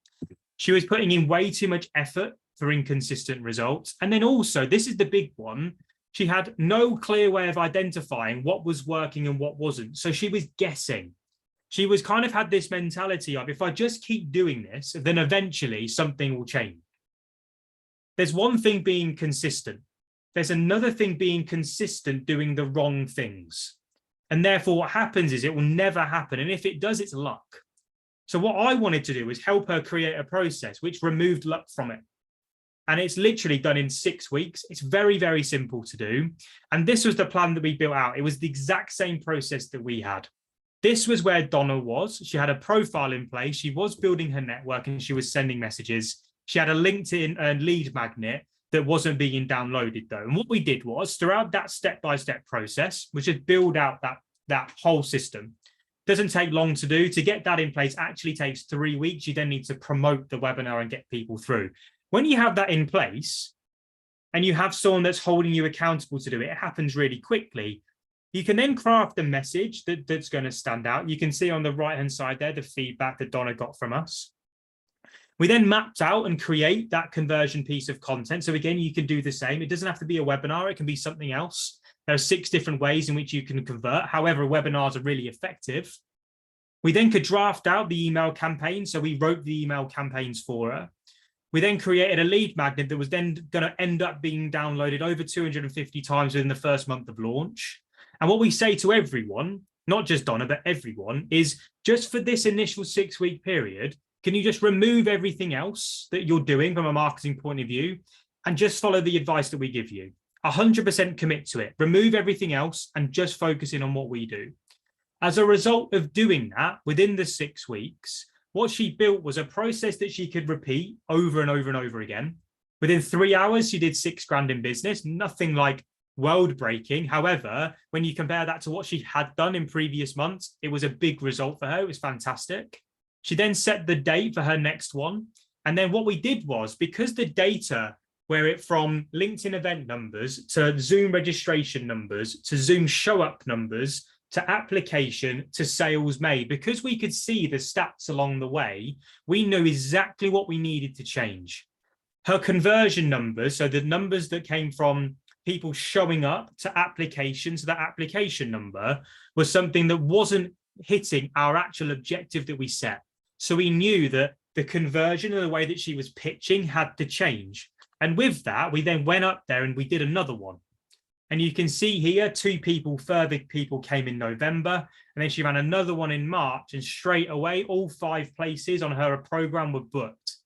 She was putting in way too much effort for inconsistent results. And then also, this is the big one, she had no clear way of identifying what was working and what wasn't. So she was guessing. She was kind of had this mentality of, if I just keep doing this, then eventually something will change. There's one thing being consistent. There's another thing being consistent doing the wrong things. And therefore what happens is it will never happen. And if it does, it's luck. So what I wanted to do was help her create a process which removed luck from it. And it's literally done in 6 weeks. It's very, very simple to do. And this was the plan that we built out. It was the exact same process that we had. This was where Donna was. She had a profile in place. She was building her network and she was sending messages. She had a LinkedIn lead magnet that wasn't being downloaded though. And what we did was throughout that step-by-step process, which is build out that whole system. Doesn't take long to do. To get that in place actually takes 3 weeks. You then need to promote the webinar and get people through. When you have that in place and you have someone that's holding you accountable to do it, it happens really quickly. You can then craft a message that's going to stand out. You can see on the right-hand side there, the feedback that Donna got from us. We then mapped out and create that conversion piece of content. So again, you can do the same. It doesn't have to be a webinar. It can be something else. There are 6 different ways in which you can convert. However, webinars are really effective. We then could draft out the email campaign. So we wrote the email campaigns for her. We then created a lead magnet that was then going to end up being downloaded over 250 times within the first month of launch. And what we say to everyone, not just Donna, but everyone, is just for this initial 6-week period, can you just remove everything else that you're doing from a marketing point of view and just follow the advice that we give you? 100% commit to it. Remove everything else and just focus in on what we do. As a result of doing that, within the 6 weeks, what she built was a process that she could repeat over and over and over again. Within 3 hours, she did 6 grand in business, nothing like world breaking. However, when you compare that to what she had done in previous months, it was a big result for her. It was fantastic. She then set the date for her next one. And then what we did was, because the data where it from LinkedIn event numbers to Zoom registration numbers to Zoom show up numbers to application to sales made. Because we could see the stats along the way, we knew exactly what we needed to change. Her conversion numbers, so the numbers that came from people showing up to applications, that application number was something that wasn't hitting our actual objective that we set. So we knew that the conversion and the way that she was pitching had to change. And with that, we then went up there and we did another one. And you can see here, further people came in November, and then she ran another one in March, and straight away, all 5 places on her program were booked.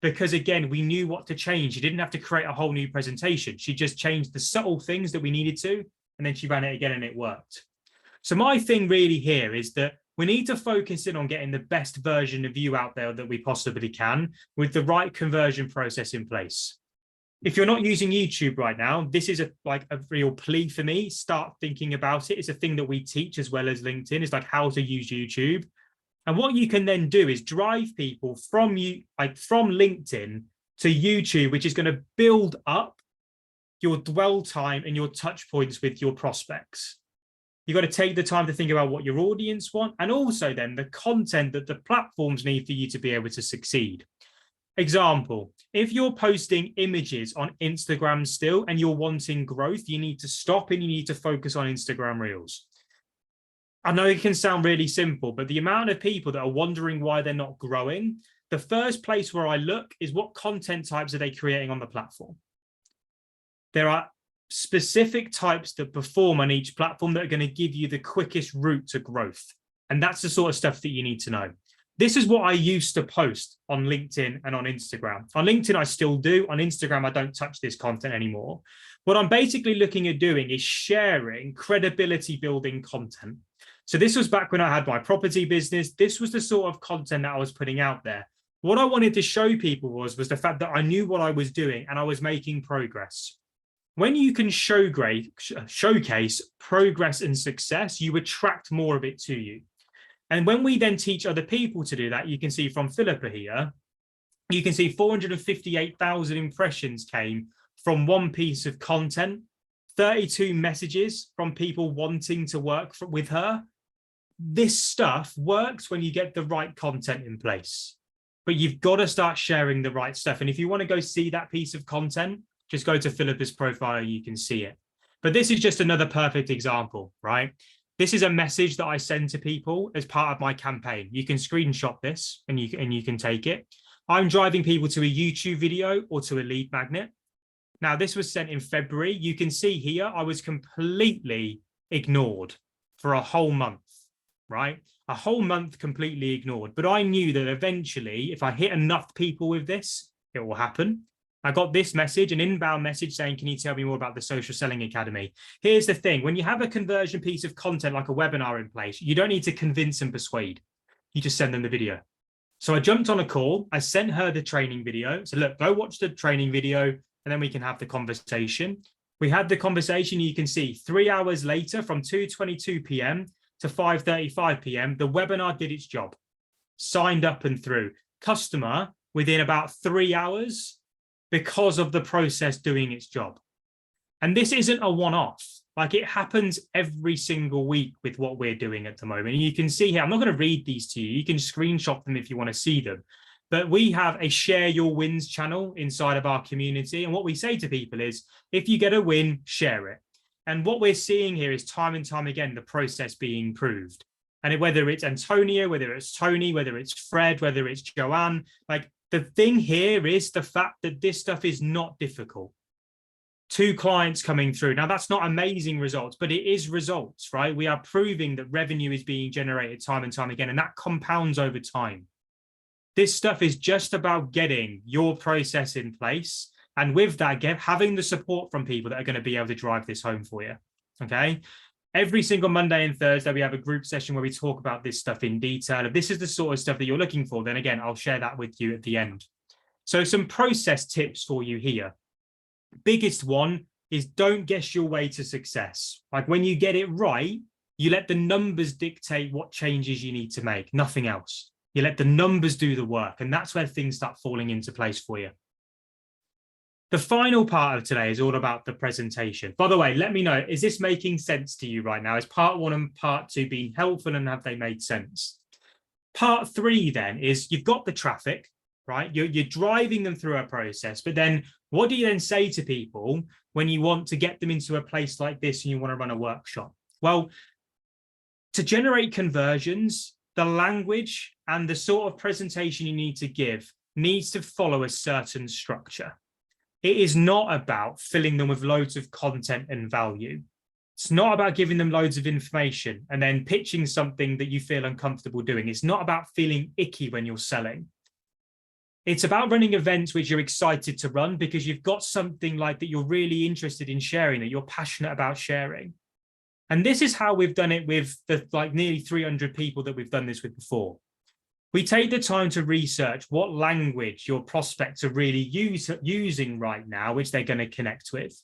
Because again, we knew what to change. She didn't have to create a whole new presentation. She just changed the subtle things that we needed to, and then she ran it again and it worked. So my thing really here is that we need to focus in on getting the best version of you out there that we possibly can with the right conversion process in place. If you're not using YouTube right now, this is a real plea for me. Start thinking about it. It's a thing that we teach as well as LinkedIn. It's like how to use YouTube. And what you can then do is drive people from LinkedIn to YouTube, which is going to build up your dwell time and your touch points with your prospects. You've got to take the time to think about what your audience want, and also then the content that the platforms need for you to be able to succeed. Example, if you're posting images on Instagram still and you're wanting growth, you need to stop and you need to focus on Instagram Reels. I know it can sound really simple, but the amount of people that are wondering why they're not growing, the first place where I look is what content types are they creating on the platform. There are specific types that perform on each platform that are going to give you the quickest route to growth. And that's the sort of stuff that you need to know. This is what I used to post on LinkedIn and on Instagram. On LinkedIn, I still do. On Instagram, I don't touch this content anymore. What I'm basically looking at doing is sharing credibility building content. So this was back when I had my property business. This was the sort of content that I was putting out there. What I wanted to show people was the fact that I knew what I was doing and I was making progress. When you can showcase progress and success, you attract more of it to you. And when we then teach other people to do that, you can see from Philippa here, you can see 458,000 impressions came from one piece of content, 32 messages from people wanting to work with her. This stuff works when you get the right content in place, but you've got to start sharing the right stuff. And if you want to go see that piece of content, just go to Philippa's profile, you can see it. But this is just another perfect example, right? This is a message that I send to people as part of my campaign. You can screenshot this and you can take it. I'm driving people to a YouTube video or to a lead magnet. Now, this was sent in February. You can see here, I was completely ignored for a whole month, right? A whole month completely ignored. But I knew that eventually, if I hit enough people with this, it will happen. I got this message, an inbound message saying, can you tell me more about the Social Selling Academy? Here's the thing. When you have a conversion piece of content like a webinar in place, you don't need to convince and persuade. You just send them the video. So I jumped on a call. I sent her the training video. So look, go watch the training video and then we can have the conversation. We had the conversation. You can see 3 hours later from 2:22 p.m. to 5:35 p.m., the webinar did its job. Signed up and through. Customer within about 3 hours, because of the process doing its job. And this isn't a one-off. Like, it happens every single week with what we're doing at the moment. And you can see here, I'm not going to read these to you. You can screenshot them if you want to see them. But we have a share your wins channel inside of our community. And what we say to people is, if you get a win, share it. And what we're seeing here is time and time again, the process being proved. And whether it's Antonio, whether it's Tony, whether it's Fred, whether it's Joanne, like, the thing here is the fact that this stuff is not difficult. 2 clients coming through. Now, that's not amazing results, but it is results, right? We are proving that revenue is being generated time and time again, and that compounds over time. This stuff is just about getting your process in place. And with that, having the support from people that are going to be able to drive this home for you, okay? Every single Monday and Thursday, we have a group session where we talk about this stuff in detail. If this is the sort of stuff that you're looking for, then again, I'll share that with you at the end. So some process tips for you here. Biggest one is don't guess your way to success. Like, when you get it right, you let the numbers dictate what changes you need to make, nothing else. You let the numbers do the work, and that's where things start falling into place for you. The final part of today is all about the presentation. By the way, let me know, is this making sense to you right now? Is part 1 and part 2 being helpful, and have they made sense? Part 3 then is you've got the traffic, right? You're driving them through a process, but then what do you then say to people when you want to get them into a place like this and you want to run a workshop? Well, to generate conversions, the language and the sort of presentation you need to give needs to follow a certain structure. It is not about filling them with loads of content and value. It's not about giving them loads of information and then pitching something that you feel uncomfortable doing. It's not about feeling icky when you're selling. It's about running events which you're excited to run because you've got something like that you're really interested in sharing, that you're passionate about sharing. And this is how we've done it with the nearly 300 people that we've done this with before. We take the time to research what language your prospects are really using right now, which they're going to connect with.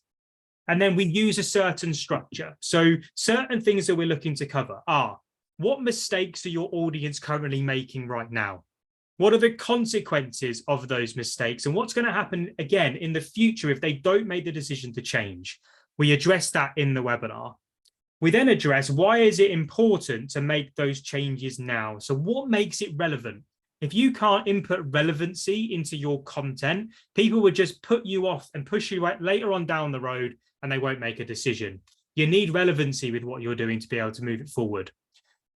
And then we use a certain structure. So certain things that we're looking to cover are, what mistakes are your audience currently making right now? What are the consequences of those mistakes? And what's going to happen again in the future if they don't make the decision to change? We address that in the webinar. We then address, why is it important to make those changes now? So what makes it relevant? If you can't input relevancy into your content, people would just put you off and push you later on down the road, and they won't make a decision. You need relevancy with what you're doing to be able to move it forward.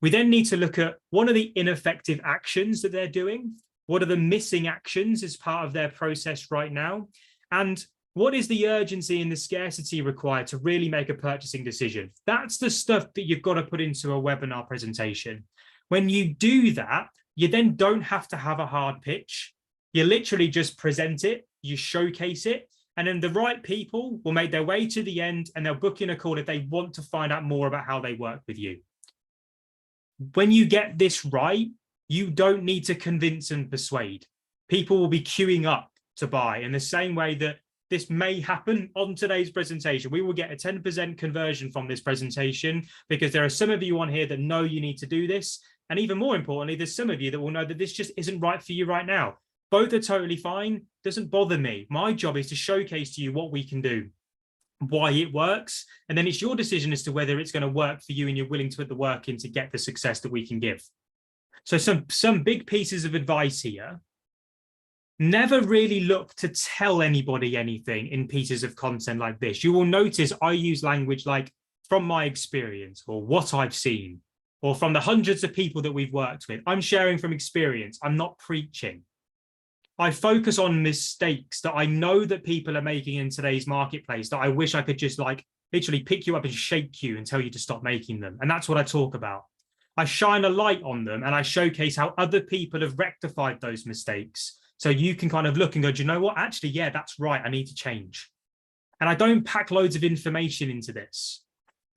We then need to look at, what are the ineffective actions that they're doing? What are the missing actions as part of their process right now? And what is the urgency and the scarcity required to really make a purchasing decision? That's the stuff that you've got to put into a webinar presentation. When you do that, you then don't have to have a hard pitch. You literally just present it, you showcase it, and then the right people will make their way to the end and they'll book in a call if they want to find out more about how they work with you. When you get this right, you don't need to convince and persuade. People will be queuing up to buy in the same way that this may happen on today's presentation. We will get a 10% conversion from this presentation because there are some of you on here that know you need to do this. And even more importantly, there's some of you that will know that this just isn't right for you right now. Both are totally fine. Doesn't bother me. My job is to showcase to you what we can do, why it works. And then it's your decision as to whether it's going to work for you and you're willing to put the work in to get the success that we can give. So some big pieces of advice here. Never really look to tell anybody anything in pieces of content like this. You will notice I use language like from my experience, or what I've seen, or from the hundreds of people that we've worked with. I'm sharing from experience. I'm not preaching. I focus on mistakes that I know that people are making in today's marketplace that I wish I could just literally pick you up and shake you and tell you to stop making them. And that's what I talk about. I shine a light on them and I showcase how other people have rectified those mistakes. So you can kind of look and go, do you know what? Actually, yeah, that's right. I need to change. And I don't pack loads of information into this.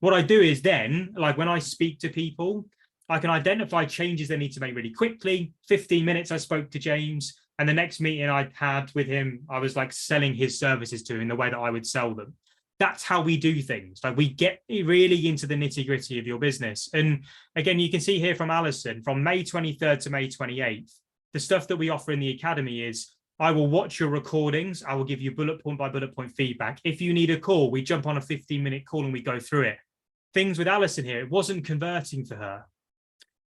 What I do is then, like when I speak to people, I can identify changes they need to make really quickly. 15 minutes, I spoke to James. And the next meeting I had with him, I was like selling his services to him in the way that I would sell them. That's how we do things. Like we get really into the nitty gritty of your business. And again, you can see here from Alison, from May 23rd to May 28th, the stuff that we offer in the academy is, I will watch your recordings. I will give you bullet point by bullet point feedback. If you need a call, we jump on a 15-minute call and we go through it. Things with Alison here, it wasn't converting for her.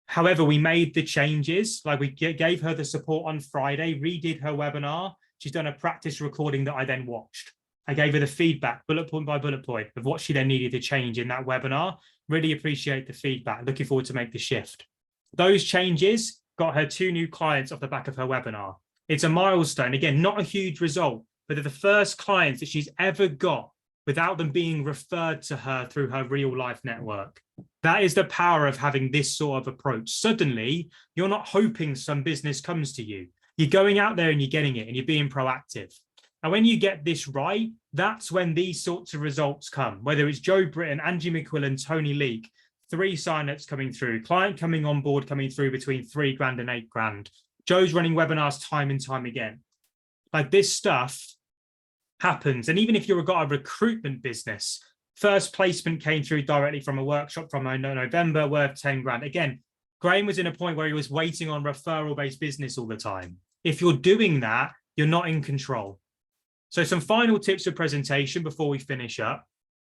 However, we made the changes. Like we gave her the support on Friday, redid her webinar. She's done a practice recording that I then watched. I gave her the feedback, bullet point by bullet point, of what she then needed to change in that webinar. Really appreciate the feedback. Looking forward to make the shift. Those changes got her 2 new clients off the back of her webinar. It's a milestone. Again, not a huge result, but they're the first clients that she's ever got without them being referred to her through her real life network. That is the power of having this sort of approach. Suddenly, you're not hoping some business comes to you. You're going out there and you're getting it and you're being proactive. And when you get this right, that's when these sorts of results come, whether it's Joe Britton, Angie McQuillan, Tony Leake, 3 signups coming through, client coming on board, coming through between 3 grand and 8 grand. Joe's running webinars time and time again. Like this stuff happens. And even if you've got a recruitment business, first placement came through directly from a workshop from November worth 10 grand. Again, Graham was in a point where he was waiting on referral-based business all the time. If you're doing that, you're not in control. So some final tips for presentation before we finish up.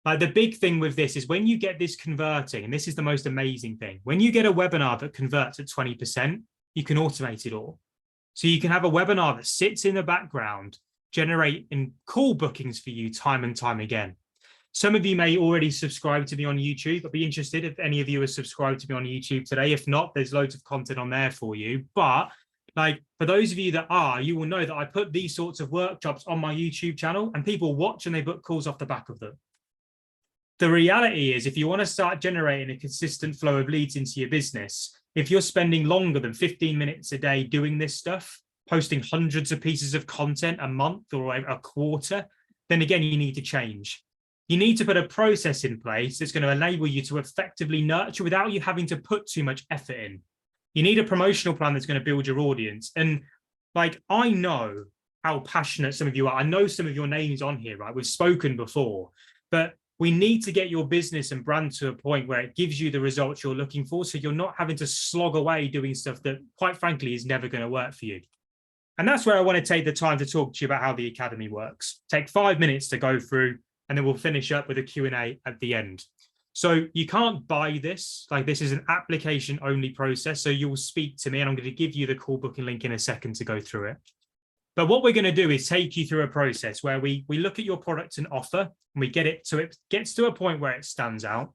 The big thing with this is when you get this converting, and this is the most amazing thing, when you get a webinar that converts at 20%, you can automate it all. So you can have a webinar that sits in the background, generating call bookings for you time and time again. Some of you may already subscribe to me on YouTube. I'd be interested if any of you are subscribed to me on YouTube today. If not, there's loads of content on there for you. But like for those of you that are, you will know that I put these sorts of workshops on my YouTube channel and people watch and they book calls off the back of them. The reality is if you want to start generating a consistent flow of leads into your business, if you're spending longer than 15 minutes a day doing this stuff, posting hundreds of pieces of content a month or a quarter, then again, you need to change. You need to put a process in place that's going to enable you to effectively nurture without you having to put too much effort in. You need a promotional plan that's going to build your audience. And like, I know how passionate some of you are. I know some of your names on here, right? We've spoken before, but we need to get your business and brand to a point where it gives you the results you're looking for. So you're not having to slog away doing stuff that, quite frankly, is never going to work for you. And that's where I want to take the time to talk to you about how the Academy works. Take 5 minutes to go through, and then we'll finish up with a Q&A at the end. So you can't buy this. Like, this is an application only process. So you will speak to me, and I'm going to give you the call booking link in a second to go through it. But what we're going to do is take you through a process where we look at your product and offer, and we get it so it gets to a point where it stands out.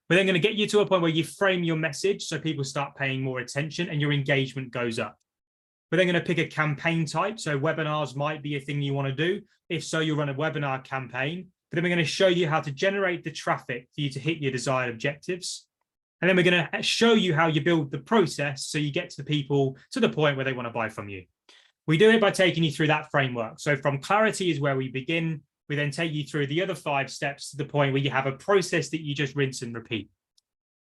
We're then going to get you to a point where you frame your message so people start paying more attention and your engagement goes up. We're then going to pick a campaign type. So webinars might be a thing you want to do. If so, you'll run a webinar campaign. But then we're going to show you how to generate the traffic for you to hit your desired objectives. And then we're going to show you how you build the process so you get to the people to the point where they want to buy from you. We do it by taking you through that framework. So from clarity is where we begin. We then take you through the other 5 steps to the point where you have a process that you just rinse and repeat.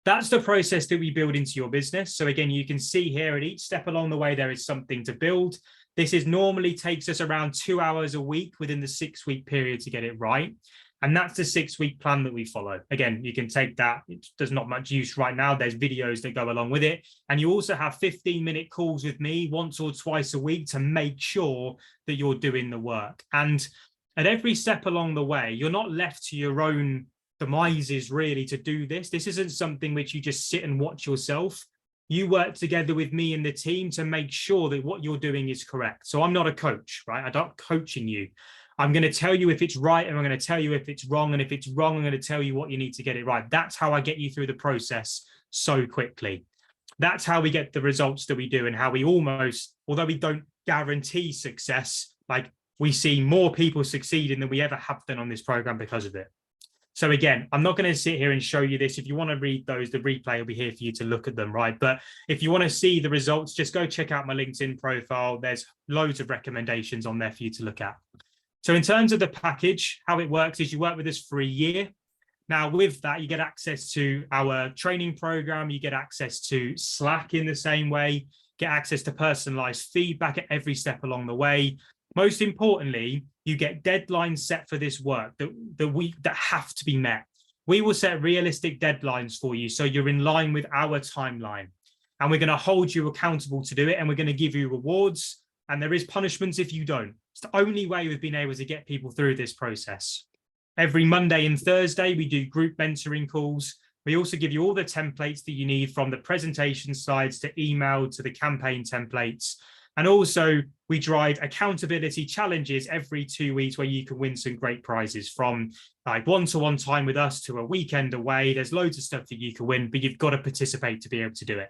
That's the process that we build into your business. So again, you can see here at each step along the way, there is something to build. This is normally takes us around 2 hours a week within the 6-week period to get it right. And that's the 6-week plan that we follow. Again, you can take that. There's not much use right now. There's videos that go along with it. And you also have 15-minute calls with me once or twice a week to make sure that you're doing the work. And at every step along the way, you're not left to your own demises really to do this. This isn't something which you just sit and watch yourself. You work together with me and the team to make sure that what you're doing is correct. So I'm not a coach, right? I'm not coaching you. I'm going to tell you if it's right, and I'm going to tell you if it's wrong. And if it's wrong, I'm going to tell you what you need to get it right. That's how I get you through the process so quickly. That's how we get the results that we do, and how we almost, although we don't guarantee success, like we see more people succeeding than we ever have done on this program because of it. So again, I'm not going to sit here and show you this. If you want to read those, the replay will be here for you to look at them, right? But if you want to see the results, just go check out my LinkedIn profile. There's loads of recommendations on there for you to look at. So in terms of the package, how it works is you work with us for a year. Now with that, you get access to our training program. You get access to Slack in the same way, get access to personalized feedback at every step along the way. Most importantly, you get deadlines set for this work that have to be met. We will set realistic deadlines for you so you're in line with our timeline. And we're going to hold you accountable to do it, and we're going to give you rewards. And there is punishments if you don't. It's the only way we've been able to get people through this process. Every Monday and Thursday, we do group mentoring calls. We also give you all the templates that you need, from the presentation slides to email to the campaign templates. And also we drive accountability challenges every 2 weeks where you can win some great prizes, from like one-to-one time with us to a weekend away. There's loads of stuff that you can win, but you've got to participate to be able to do it.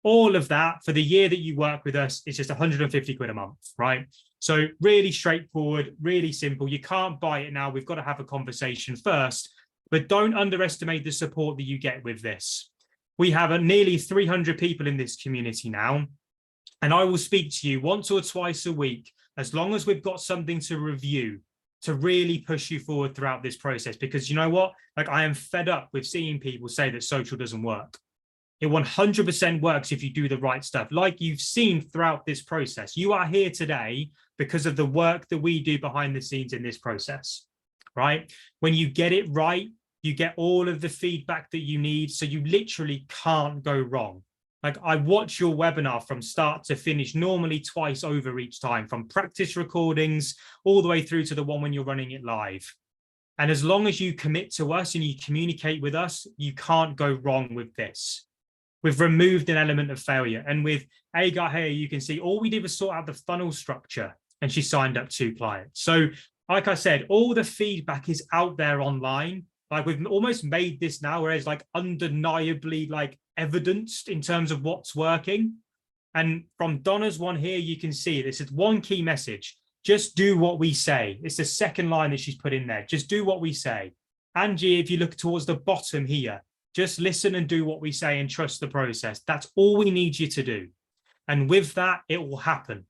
All of that for the year that you work with us is just 150 quid a month, right? So really straightforward, really simple. You can't buy it now. We've got to have a conversation first, but don't underestimate the support that you get with this. We have nearly 300 people in this community now, and I will speak to you once or twice a week, as long as we've got something to review, to really push you forward throughout this process. Because you know what? Like, I am fed up with seeing people say that social doesn't work. It 100% works if you do the right stuff. Like you've seen throughout this process, you are here today because of the work that we do behind the scenes in this process, right? When you get it right, you get all of the feedback that you need. So you literally can't go wrong. Like I watch your webinar from start to finish, normally twice over each time, from practice recordings all the way through to the one when you're running it live. And as long as you commit to us and you communicate with us, you can't go wrong with this. We've removed an element of failure. And with Agar here, you can see all we did was sort out the funnel structure, and she signed up 2 clients. So like I said, all the feedback is out there online. Like we've almost made this now where it's like undeniably like evidenced in terms of what's working. And from Donna's one here, you can see this is one key message. Just do what we say. It's the second line that she's put in there. Just do what we say. Angie, if you look towards the bottom here, just listen and do what we say and trust the process. That's all we need you to do. And with that, it will happen.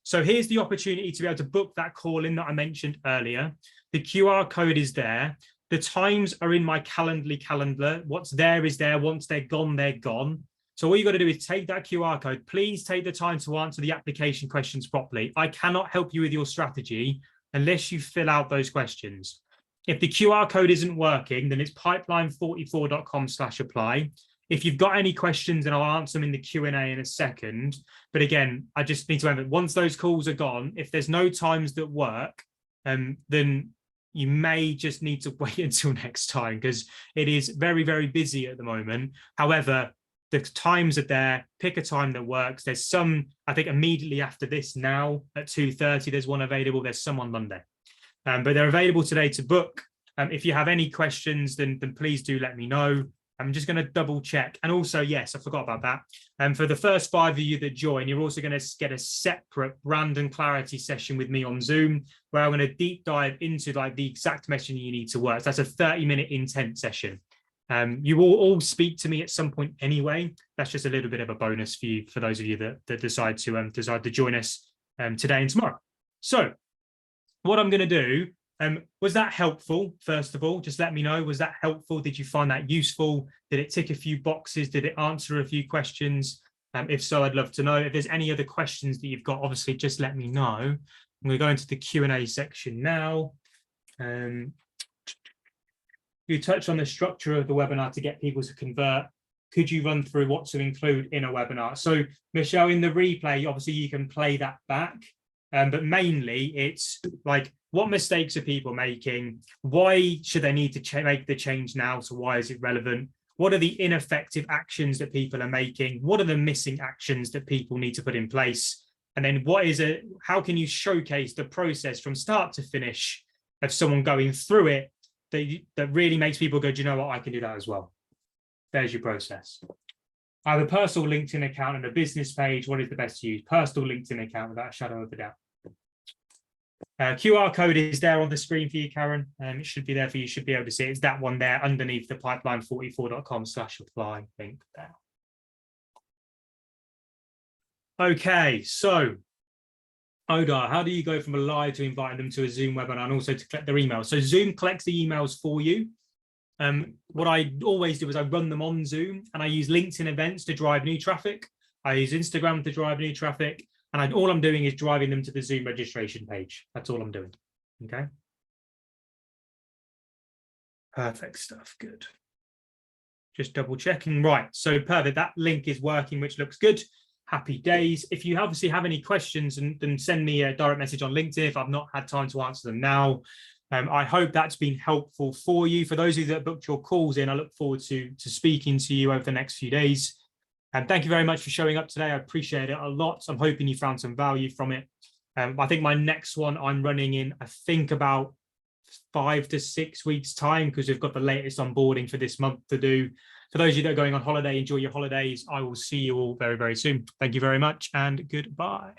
So here's the opportunity to be able to book that call in that I mentioned earlier. The QR code is there. The times are in my Calendly calendar. What's there is there. Once they're gone, they're gone. So all you got to do is take that QR code. Please take the time to answer the application questions properly. I cannot help you with your strategy unless you fill out those questions. If the QR code isn't working, then it's pipeline44.com/apply. If you've got any questions, then I'll answer them in the Q&A in a second. But again, I just need to remember, once those calls are gone, if there's no times that work, then you may just need to wait until next time because it is very, very busy at the moment. However, the times are there. Pick a time that works. There's some, I think, immediately after this now at 2:30, there's one available. There's some on Monday. But they're available today to book. If you have any questions, then please do let me know. I'm just going to double check. And also, yes, I forgot about that. For the first 5 of you that join, you're also going to get a separate brand and clarity session with me on Zoom, where I'm going to deep dive into like the exact messaging you need to work. So that's a 30-minute intent session. You will all speak to me at some point anyway. That's just a little bit of a bonus for you, for those of you that decide to join us today and tomorrow. So what I'm going to do, was that helpful? First of all, just let me know. Was that helpful? Did you find that useful? Did it tick a few boxes? Did it answer a few questions? If so, I'd love to know. If there's any other questions that you've got, obviously, just let me know. I'm going to go into the Q&A section now. You touched on the structure of the webinar to get people to convert. Could you run through what to include in a webinar? So, Michelle, in the replay, obviously, you can play that back. But mainly, it's like, what mistakes are people making? Why should they need to make the change now? So why is it relevant? What are the ineffective actions that people are making? What are the missing actions that people need to put in place? And then how can you showcase the process from start to finish of someone going through it that really makes people go, do you know what, I can do that as well. There's your process. I have a personal LinkedIn account and a business page. What is the best to use? Personal LinkedIn account without a shadow of a doubt. QR code is there on the screen for you, Karen. It should be there for you. You should be able to see it. It's that one there underneath the pipeline44.com/apply link there. Okay, so Odar, how do you go from a live to inviting them to a Zoom webinar and also to collect their emails? So Zoom collects the emails for you. What I always do is I run them on Zoom and I use LinkedIn events to drive new traffic. I use Instagram to drive new traffic. And all I'm doing is driving them to the Zoom registration page. That's all I'm doing. Okay. Perfect stuff. Good. Just double checking. Right. So perfect. That link is working, which looks good. Happy days. If you obviously have any questions, then send me a direct message on LinkedIn if I've not had time to answer them now. I hope that's been helpful for you. For those of you that booked your calls in, I look forward to speaking to you over the next few days. And thank you very much for showing up today. I appreciate it a lot. I'm hoping you found some value from it. I think my next one I'm running in, I think about 5 to 6 weeks time, because we've got the latest onboarding for this month to do. For those of you that are going on holiday, enjoy your holidays. I will see you all very, very soon. Thank you very much and goodbye.